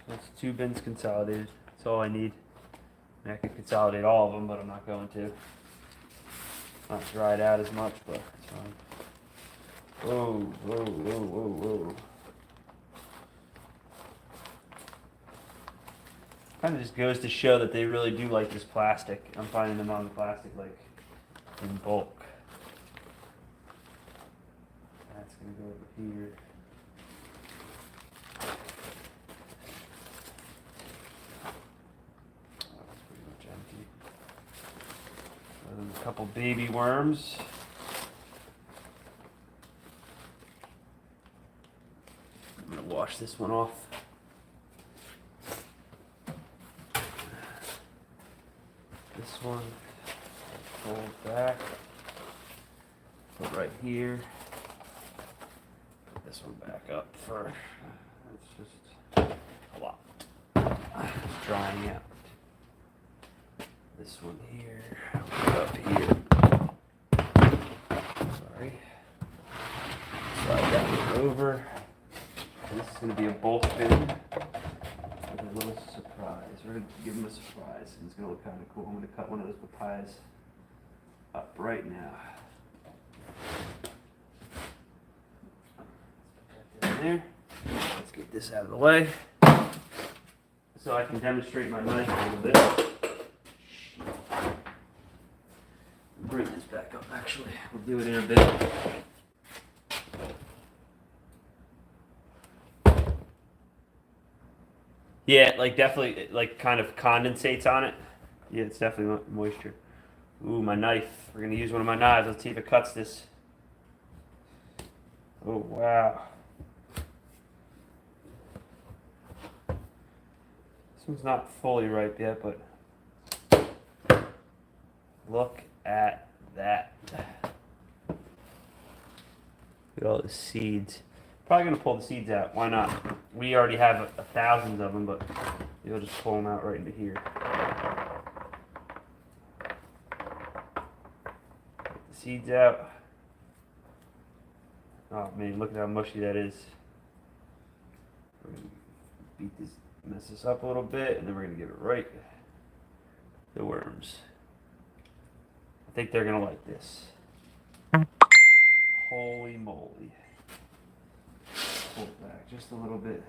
That's 2 bins consolidated. That's all I need. I mean, I could consolidate all of them, but I'm not going to. Not dry it out as much, but it's fine. Whoa, whoa, whoa, whoa, whoa. Kind of just goes to show that they really do like this plastic. I'm finding them on the plastic like in bulk. That's going to go over here. A couple baby worms. I'm going to wash this one off. This one, fold back, put right here. Put this one back up for, it's just a lot. It's drying out. This one here, put up here. Sorry. Slide that one over. This is going to be a bulk bin with a little surprise. We're going to give him a surprise. It's going to look kind of cool. I'm going to cut one of those papayas up right now. Put that down there. Let's get this out of the way so I can demonstrate my knife a little bit. Bring this back up, actually. We'll do it in a bit. Yeah, like definitely, it like kind of condensates on it. Yeah, it's definitely moisture. Ooh, my knife. We're going to use one of my knives. Let's see if it cuts this. Oh, wow. This one's not fully ripe yet, but look at that. Look at all the seeds. Probably going to pull the seeds out. Why not? We already have thousands of them, but you'll just pull them out right into here. Get the seeds out. Oh man, look at how mushy that is. We're going to beat this, mess this up a little bit, and then we're going to give it right the worms. I think they're going to like this. Holy moly. Pull it back just a little bit.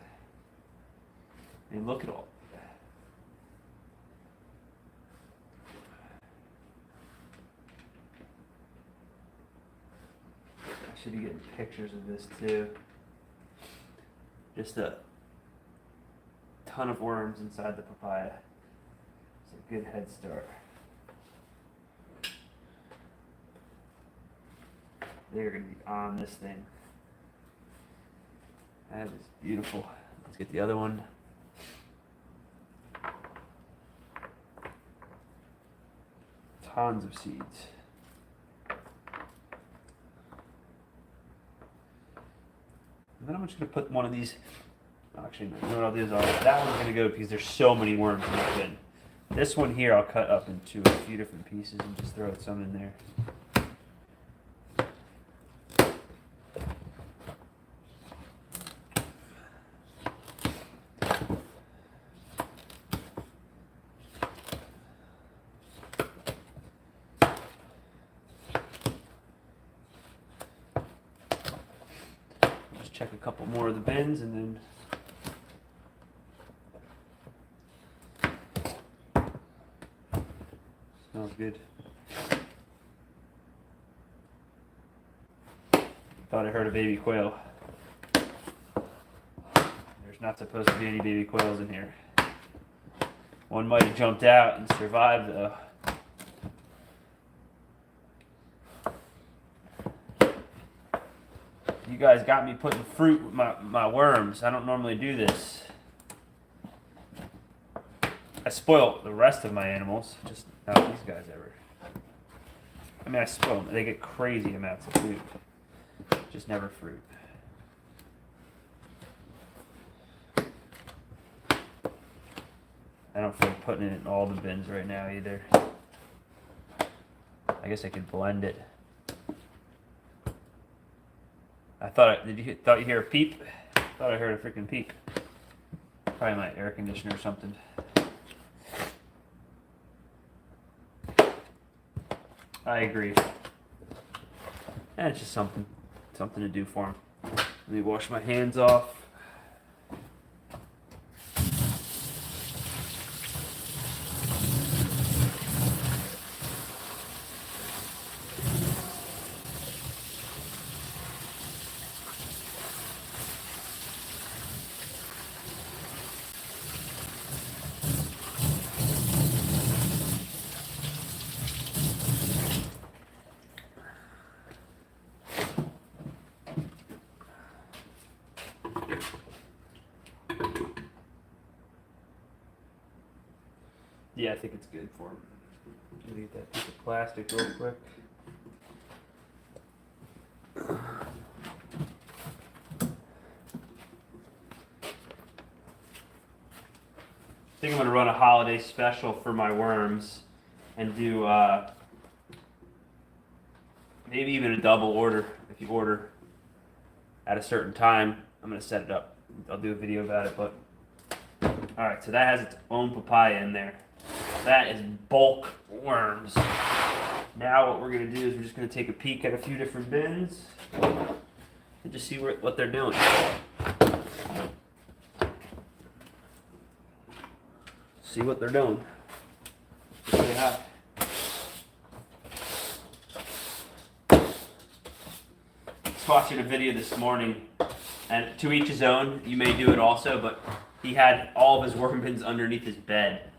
And look at all. should be getting pictures of this too. Just a ton of worms inside the papaya. It's a good head start. They're going to be on this thing. That is beautiful. Let's get the other one. Tons of seeds. And then I'm just going to put one of these. Actually, no, you know what I'll do is that one's going to go because there's so many worms in that bin. This one here I'll cut up into a few different pieces and just throw some in there. Check a couple more of the bins and then smells good. Thought I heard a baby quail. There's not supposed to be any baby quails in here. One might have jumped out and survived though. You guys got me putting fruit with my worms. I don't normally do this. I spoil the rest of my animals, just not these guys ever. I mean, I spoil them. They get crazy amounts of food. Just never fruit. I don't feel like putting it in all the bins right now either. I guess I could blend it. Thought you hear a peep? Thought I heard a freaking peep. Probably my air conditioner or something. I agree. And it's just something to do for him. Let me wash my hands off. Yeah, I think it's good for him. Let me get that piece of plastic real quick. I think I'm going to run a holiday special for my worms and do maybe even a double order. If you order at a certain time, I'm going to set it up. I'll do a video about it. But alright, so that has its own papaya in there. That is bulk worms. Now what we're going to do is we're just going to take a peek at a few different bins and just see what they're doing. See what they're doing. Just say hi. I was watching a video this morning, and to each his own, you may do it also, but he had all of his worm bins underneath his bed.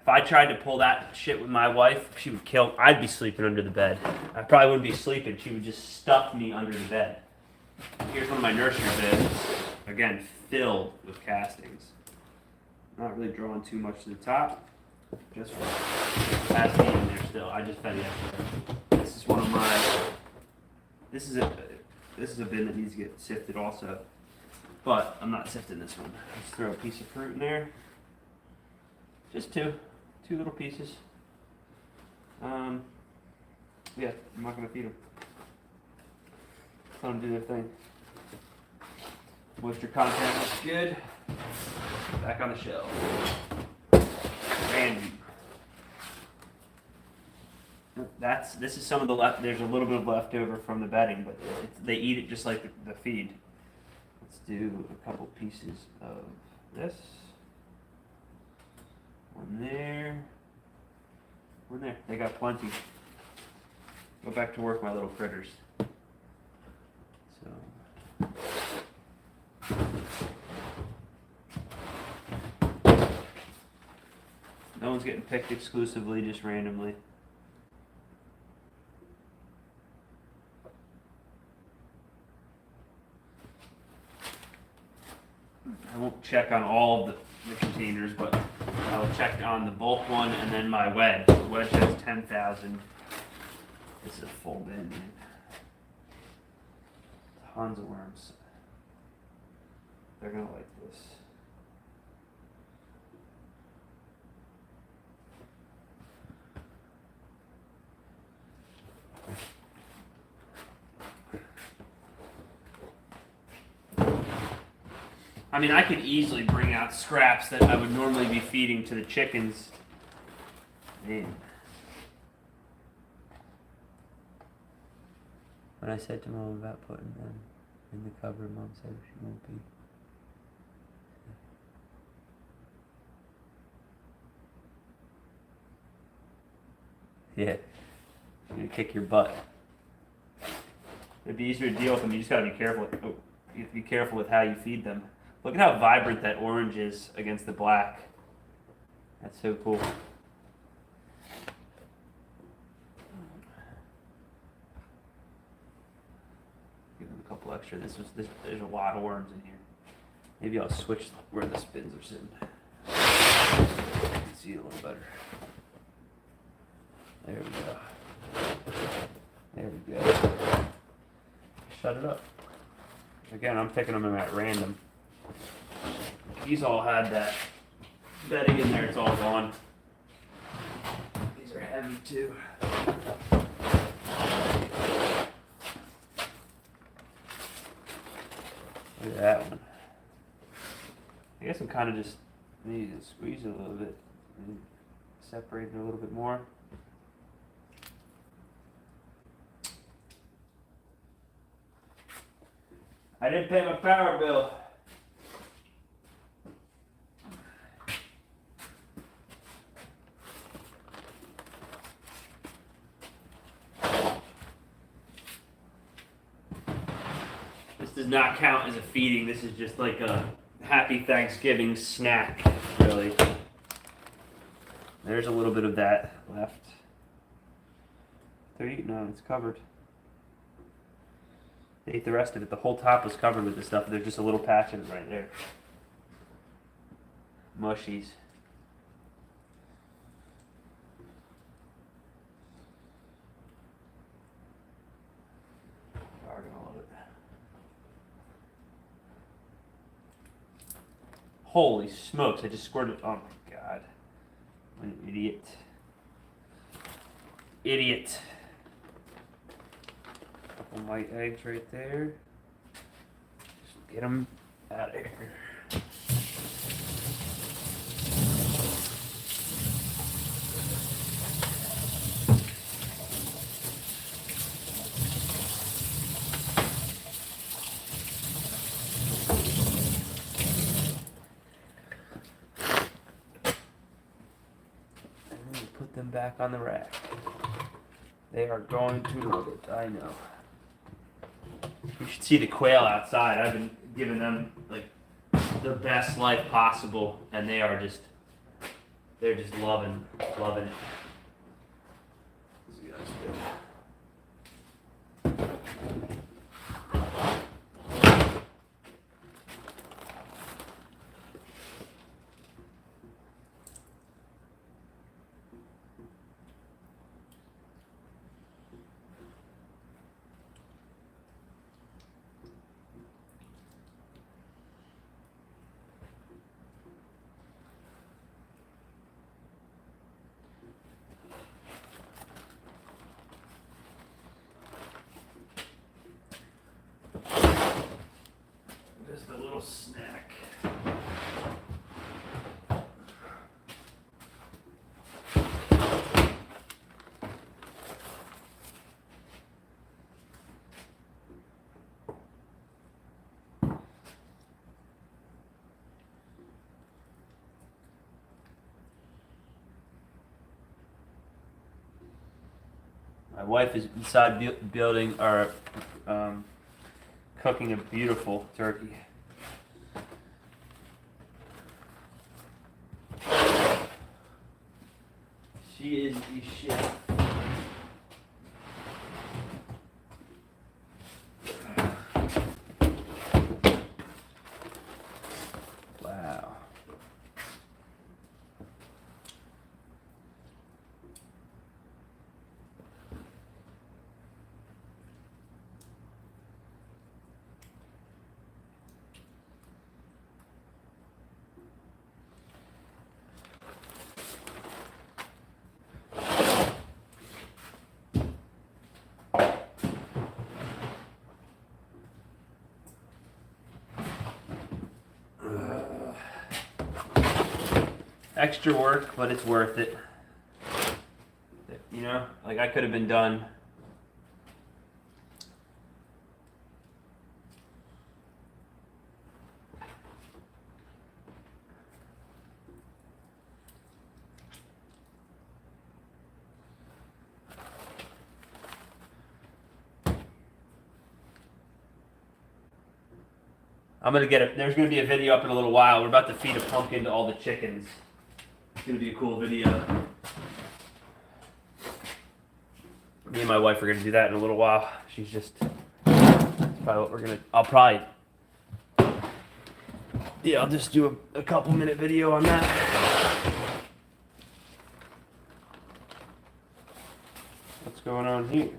If I tried to pull that shit with my wife, she would kill. I'd be sleeping under the bed. I probably wouldn't be sleeping. She would just stuff me under the bed. Here's one of my nursery beds. Again, filled with castings. Not really drawing too much to the top. Just has me in there still. I just fed yesterday. This is one of my. This is a bin that needs to get sifted also, but I'm not sifting this one. Let's throw a piece of fruit in there. Just two little pieces. Yeah, I'm not gonna feed them. Let them do their thing. Moisture content looks good. Back on the shelf. Randy. This is some of the left. There's a little bit of leftover from the bedding, but they eat it just like the feed. Let's do a couple pieces of this. One there. One there. They got plenty. Go back to work, my little critters. No one's getting picked exclusively, just randomly. I won't check on all of the containers, but I'll check on the bulk one and then my wedge. The wedge has 10,000. This is a full bin, man. Tons of worms. They're gonna like this. I mean, I could easily bring out scraps that I would normally be feeding to the chickens. Man. When I said to Mom about putting them in the cupboard, Mom said she won't be. Yeah. I'm gonna kick your butt. It'd be easier to deal with them. You just gotta be careful. You have to be careful with how you feed them. Look at how vibrant that orange is against the black. That's so cool. Give them a couple extra. There's a lot of worms in here. Maybe I'll switch where the spins are sitting. You can see it a little better. There we go. There we go. Shut it up. Again, I'm picking them at random. These all had that bedding in there, it's all gone. These are heavy too. Look at that one. I guess I'm kind of just need to squeeze it a little bit. Separate it a little bit more. I didn't pay my power bill. This does not count as a feeding. This is just like a happy Thanksgiving snack, really. There's a little bit of that left. They're eating on it. It's covered. They ate the rest of it. The whole top was covered with this stuff. There's just a little patch of it right there. Mushies. Are gonna love it. Holy smokes! I just squirted. Oh my god! I'm an idiot. Idiot. Couple white eggs right there. Just get them out of here. And then put them back on the rack. They are going to love it, I know. You should see the quail outside. I've been giving them like the best life possible, and they're just loving it. See how it's good. Just a little snack. My wife is inside building our cooking a beautiful turkey. She is the shit. Wow. Extra work, but it's worth it. You know, like I could have been done. There's gonna be a video up in a little while. We're about to feed a pumpkin to all the chickens. It's gonna be a cool video. Me and my wife are gonna do that in a little while. That's probably what we're gonna. I'll just do a couple minute video on that. What's going on here?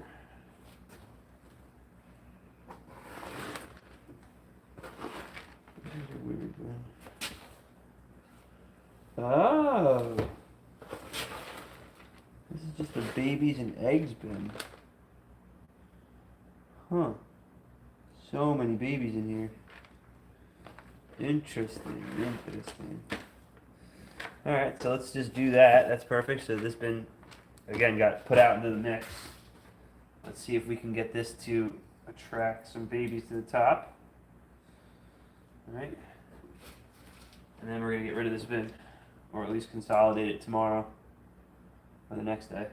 Oh, this is just a babies and eggs bin. Huh. So many babies in here. Interesting. Alright, so let's just do that. That's perfect. So this bin, again, got put out into the mix. Let's see if we can get this to attract some babies to the top. Alright. And then we're going to get rid of this bin. Or at least consolidate it tomorrow. Or the next day.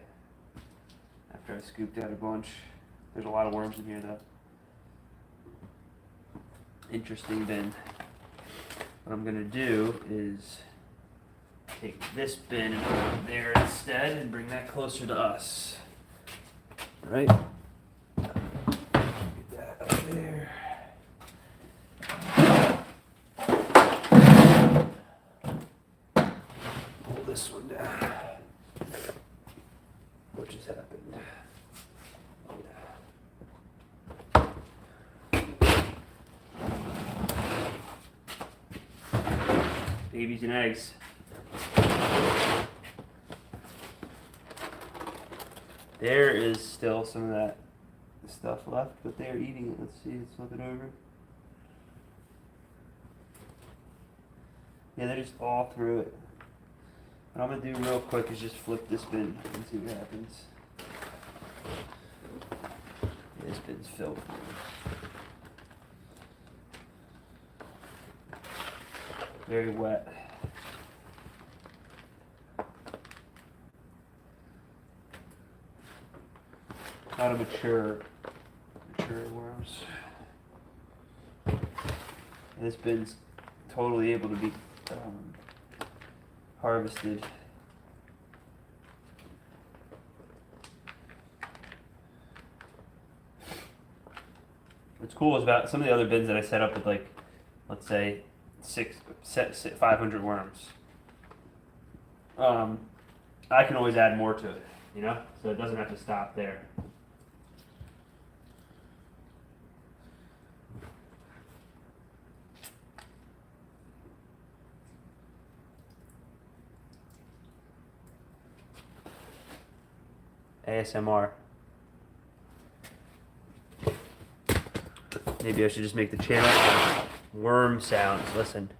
After I scooped out a bunch. There's a lot of worms in here though. Interesting bin. What I'm going to do is take this bin and put it there instead and bring that closer to us. Right? Get that up there. Pull this one down. What just happened? Babies and eggs. There is still some of that stuff left, but they're eating it. Let's see, let's flip it over. Yeah, they're just all through it. What I'm gonna do real quick is just flip this bin and see what happens. Yeah, this bin's filled. Very wet. Not a mature worms. And this bin's totally able to be harvested. What's cool is about some of the other bins that I set up with, like, let's say 500 worms. I can always add more to it, you know, so it doesn't have to stop there. ASMR. Maybe I should just make the channel worm sounds. Listen.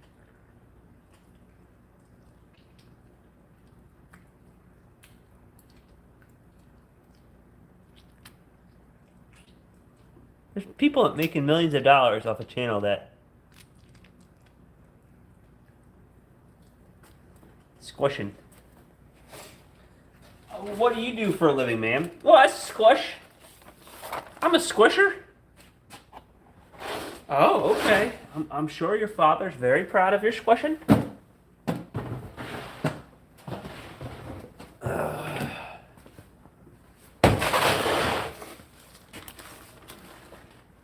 There's people making millions of dollars off a channel that squishing. What do you do for a living, ma'am? Well, I squish. I'm a squisher. Oh, okay. I'm sure your father's very proud of your squishing.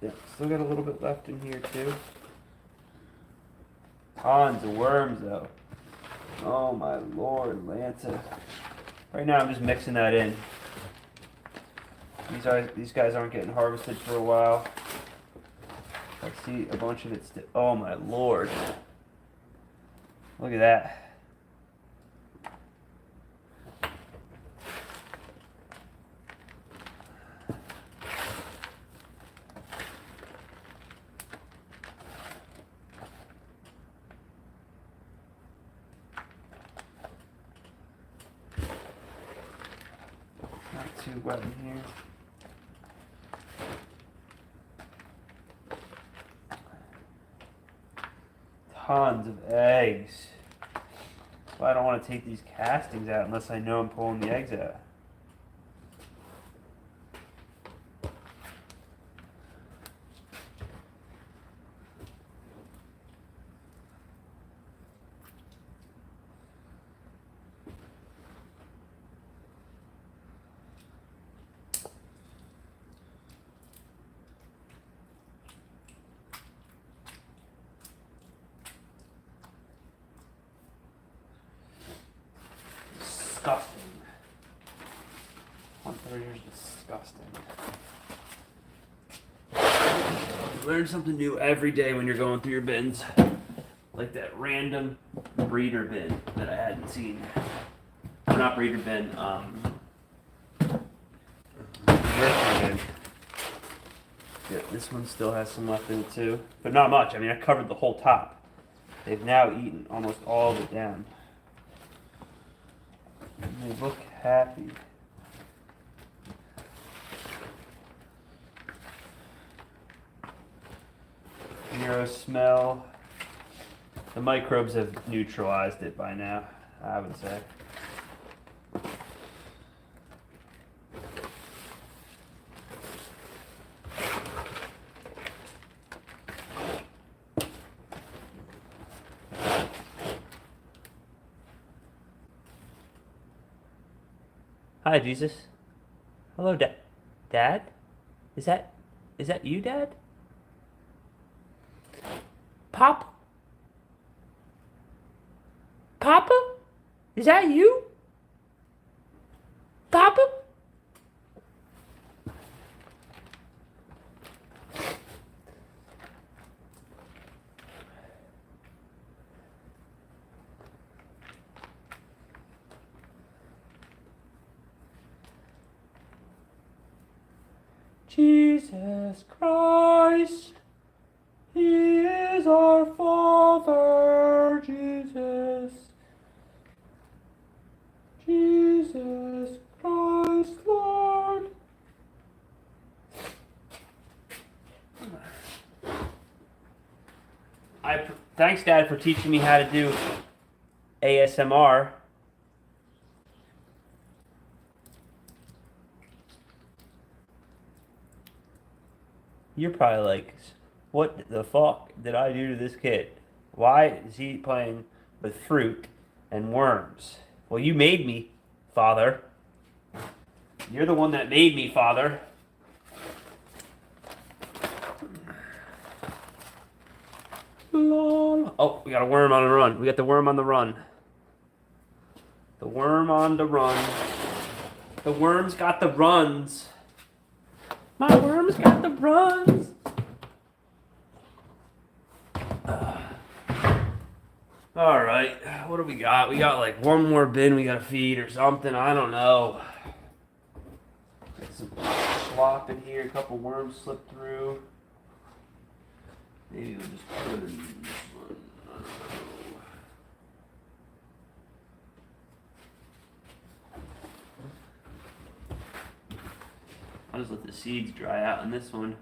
Yeah, still got a little bit left in here too. Tons of worms though. Oh my lord, Lanta. Right now I'm just mixing that in. These guys aren't getting harvested for a while. I see a bunch of it still. Oh my lord. Look at that. Not too wet in here. Tons of eggs. Well, I don't want to take these castings out unless I know I'm pulling the eggs out. Disgusting. 130 is disgusting. You learn something new every day when you're going through your bins. Like that random breeder bin that I hadn't seen. Or not breeder bin, nursery bin. Yeah, this one still has some left in it too. But not much. I mean, I covered the whole top. They've now eaten almost all of it down. And they look happy. Zero smell. The microbes have neutralized it by now, I would say. Hi, Jesus. Hello, Dad? Is that you, Dad? Papa? Is that you? Papa? Jesus Christ, He is our Father, Jesus. Jesus Christ, Lord. Thanks, Dad, for teaching me how to do ASMR. You're probably like, what the fuck did I do to this kid? Why is he playing with fruit and worms? Well, you made me, Father. You're the one that made me, Father. Lol. Oh, we got a worm on the run. We got the worm on the run. The worm on the run. The worm's got the runs. My worm's got the runs. All right, what do we got? We got like one more bin we gotta feed or something. I don't know. Got some slop in here. A couple worms slipped through. Maybe we'll just put it in this one. I don't know. I'll just let the seeds dry out in this one.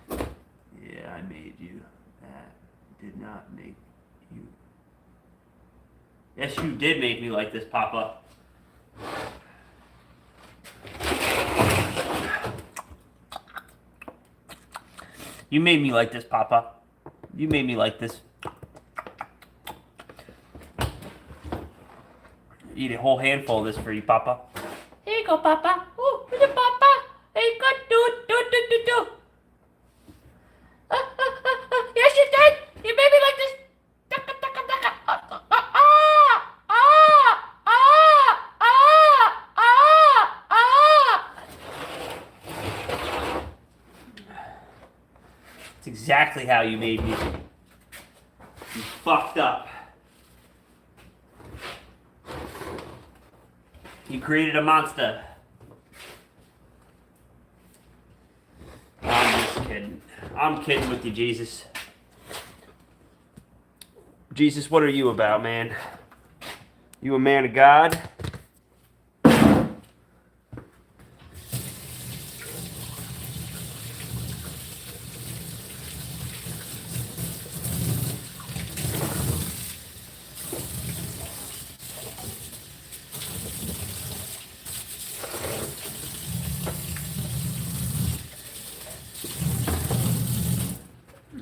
Yeah, I made you. That did not make you. Yes, you did make me like this, Papa. You made me like this, Papa. You made me like this. Eat a whole handful of this for you, Papa. Here you go, Papa. Oh, here's your Papa. There you go. Do. Yes, you did. You made me like this. It's exactly how you made me. You fucked up. You created a monster. I'm just kidding. I'm kidding with you, Jesus. Jesus, what are you about, man? You a man of God?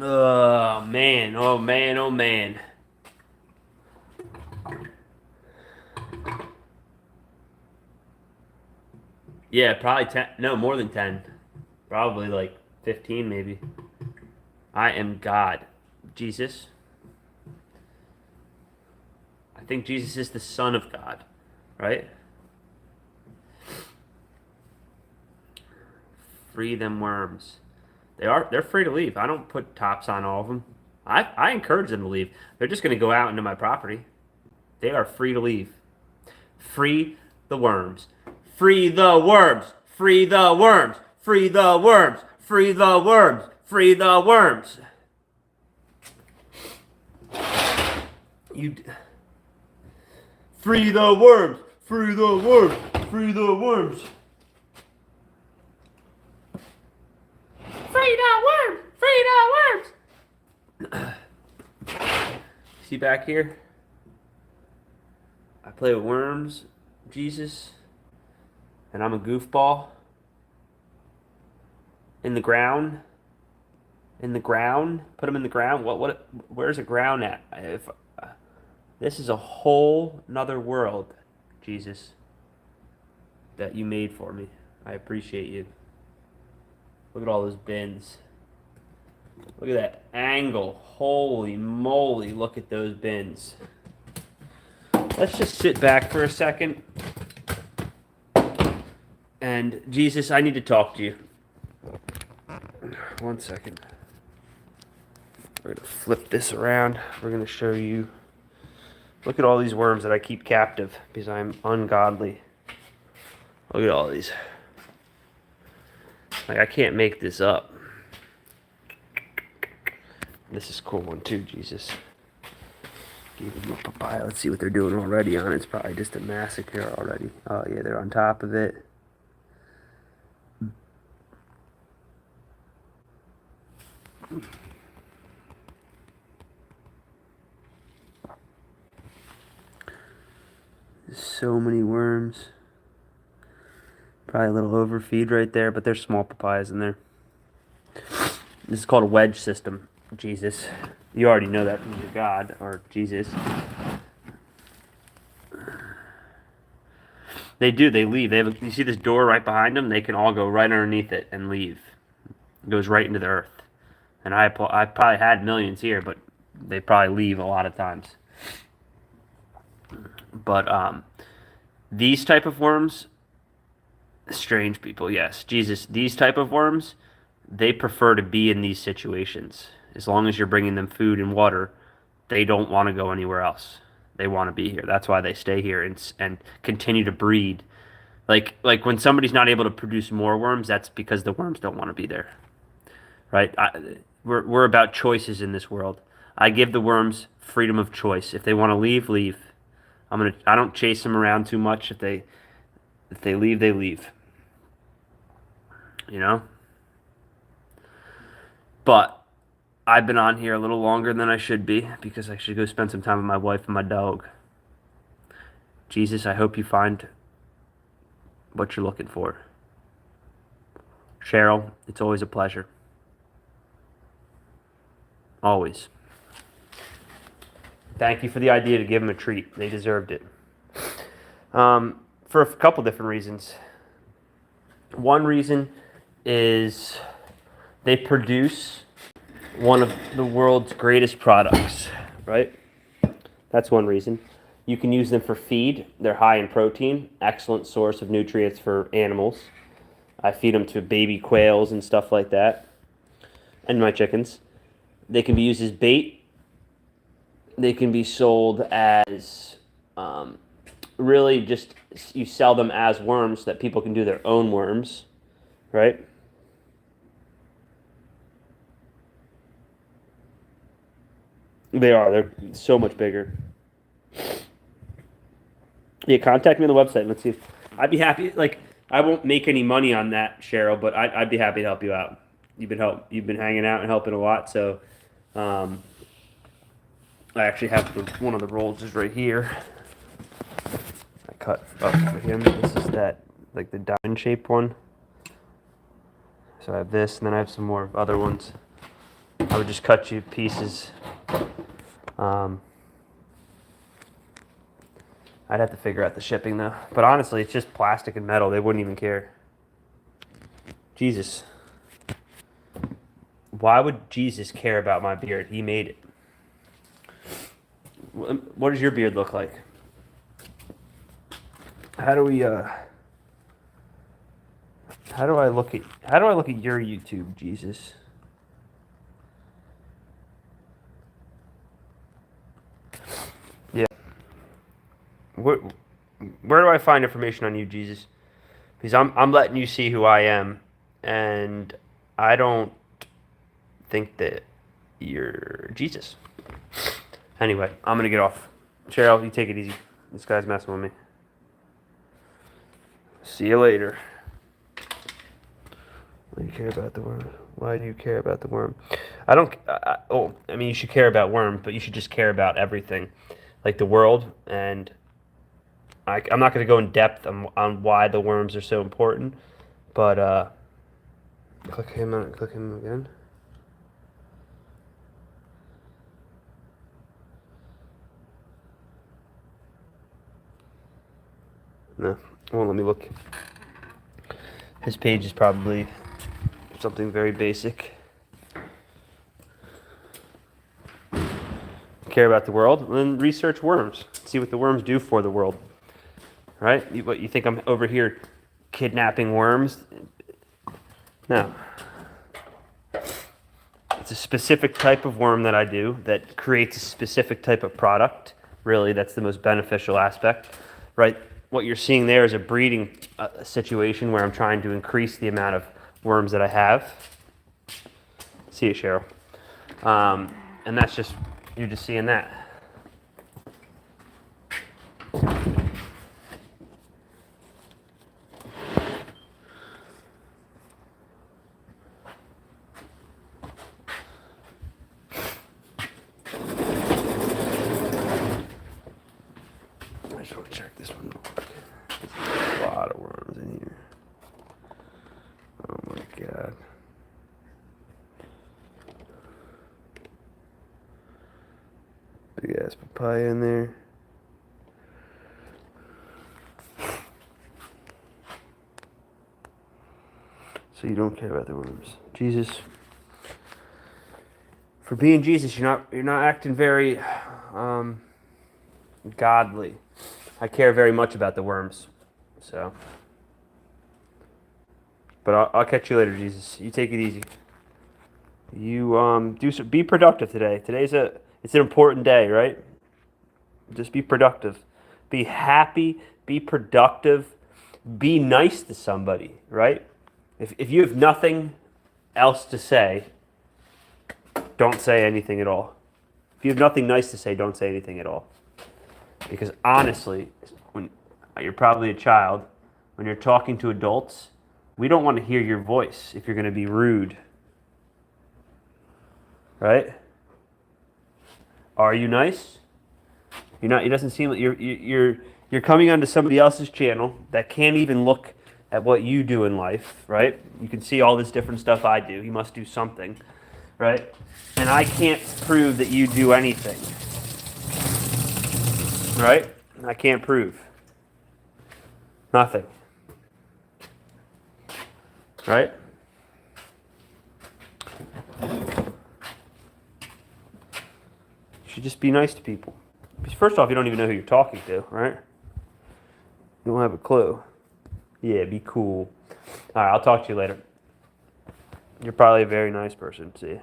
Oh, man. Oh, man. Oh, man. Yeah, probably 10. No, more than 10. Probably like 15, maybe. I am God. Jesus. I think Jesus is the Son of God, right? Free them worms. They're free to leave. I don't put tops on all of them. I encourage them to leave. They're just going to go out into my property. They are free to leave. Free the worms. Free the worms. Free the worms. Free the worms. Free the worms. Free the worms. You free the worms. Free the worms. Free the worms. Free the worms! Free the worms! See back here? I play with worms, Jesus, and I'm a goofball. In the ground. In the ground. Put them in the ground. Where's the ground at? This is a whole nother world, Jesus, that you made for me. I appreciate you. Look at all those bins. Look at that angle. Holy moly, look at those bins. Let's just sit back for a second. And Jesus, I need to talk to you. 1 second. We're going to flip this around. We're going to show you. Look at all these worms that I keep captive because I'm ungodly. Look at all these. Like, I can't make this up. This is a cool one too, Jesus. Gave them a papaya. Let's see what they're doing already on it. It's probably just a massacre already. Oh yeah, they're on top of it. There's so many worms. Probably a little overfeed right there, but there's small papayas in there. This is called a wedge system, Jesus. You already know that from your God, or Jesus. They do, they leave. You see this door right behind them? They can all go right underneath it and leave. It goes right into the earth. And I probably had millions here, but they probably leave a lot of times. But these type of worms, strange people, yes. Jesus, these type of worms, they prefer to be in these situations. As long as you're bringing them food and water, they don't want to go anywhere else. They want to be here. That's why they stay here and continue to breed. Like when somebody's not able to produce more worms, that's because the worms don't want to be there. Right? We're about choices in this world. I give the worms freedom of choice. If they want to leave, leave. I don't chase them around too much. If they leave, they leave. You know? But I've been on here a little longer than I should be because I should go spend some time with my wife and my dog. Jesus, I hope you find what you're looking for. Cheryl, it's always a pleasure. Always. Thank you for the idea to give them a treat. They deserved it. For a couple different reasons. One reason is they produce one of the world's greatest products, right? That's one reason. You can use them for feed. They're high in protein, excellent source of nutrients for animals. I feed them to baby quails and stuff like that, and my chickens. They can be used as bait. They can be sold as really just, you sell them as worms so that people can do their own worms, right? They're so much bigger. Yeah, contact me on the website. Let's see if I'd be happy. Like, I won't make any money on that, Cheryl, but I'd be happy to help you out. You've been hanging out and helping a lot, so I actually have one of the rolls is right here. I cut up for him. This is that, like, the diamond shaped one. So I have this, and then I have some more other ones. I would just cut you pieces. I'd have to figure out the shipping though. But honestly, it's just plastic and metal. They wouldn't even care. Jesus. Why would Jesus care about my beard? He made it. What does your beard look like? How do I look at your YouTube, Jesus? Yeah. Where do I find information on you, Jesus? Because I'm letting you see who I am, and I don't think that you're Jesus. Anyway, I'm gonna get off. Cheryl, you take it easy. This guy's messing with me. See you later. Why do you care about the worm? Why do you care about the worm? I don't. I mean, you should care about worms, but you should just care about everything, like the world. And I'm not going to go in depth on why the worms are so important. But click him again. No, it won't let me look. His page is probably something very basic. Care about the world, then research worms. See what the worms do for the world. Right? What, you think I'm over here kidnapping worms? No. It's a specific type of worm that I do that creates a specific type of product. Really, that's the most beneficial aspect. Right? What you're seeing there is a breeding situation where I'm trying to increase the amount of worms that I have. See it, Cheryl. And that's just, you're just seeing that. I just want to check this one real quick. There's a lot of worms in here. Oh my God. Big ass papaya in there. So you don't care about the worms. Jesus. For being Jesus, you're not acting very godly. I care very much about the worms. So. But I'll catch you later, Jesus. You take it easy. You be productive today. It's an important day, right? Just be productive. Be happy, be productive, be nice to somebody, right? If you have nothing else to say, don't say anything at all. If you have nothing nice to say, don't say anything at all. Because honestly, when you're probably a child, when you're talking to adults, we don't want to hear your voice if you're going to be rude. Right? Are you nice? You're not. It doesn't seem like you're coming onto somebody else's channel that can't even look at what you do in life, right? You can see all this different stuff I do. He must do something, right? And I can't prove that you do anything, right? I can't prove nothing, right? You should just be nice to people. Because first off, you don't even know who you're talking to, right? You don't have a clue. Yeah, be cool. All right, I'll talk to you later. You're probably a very nice person. See ya.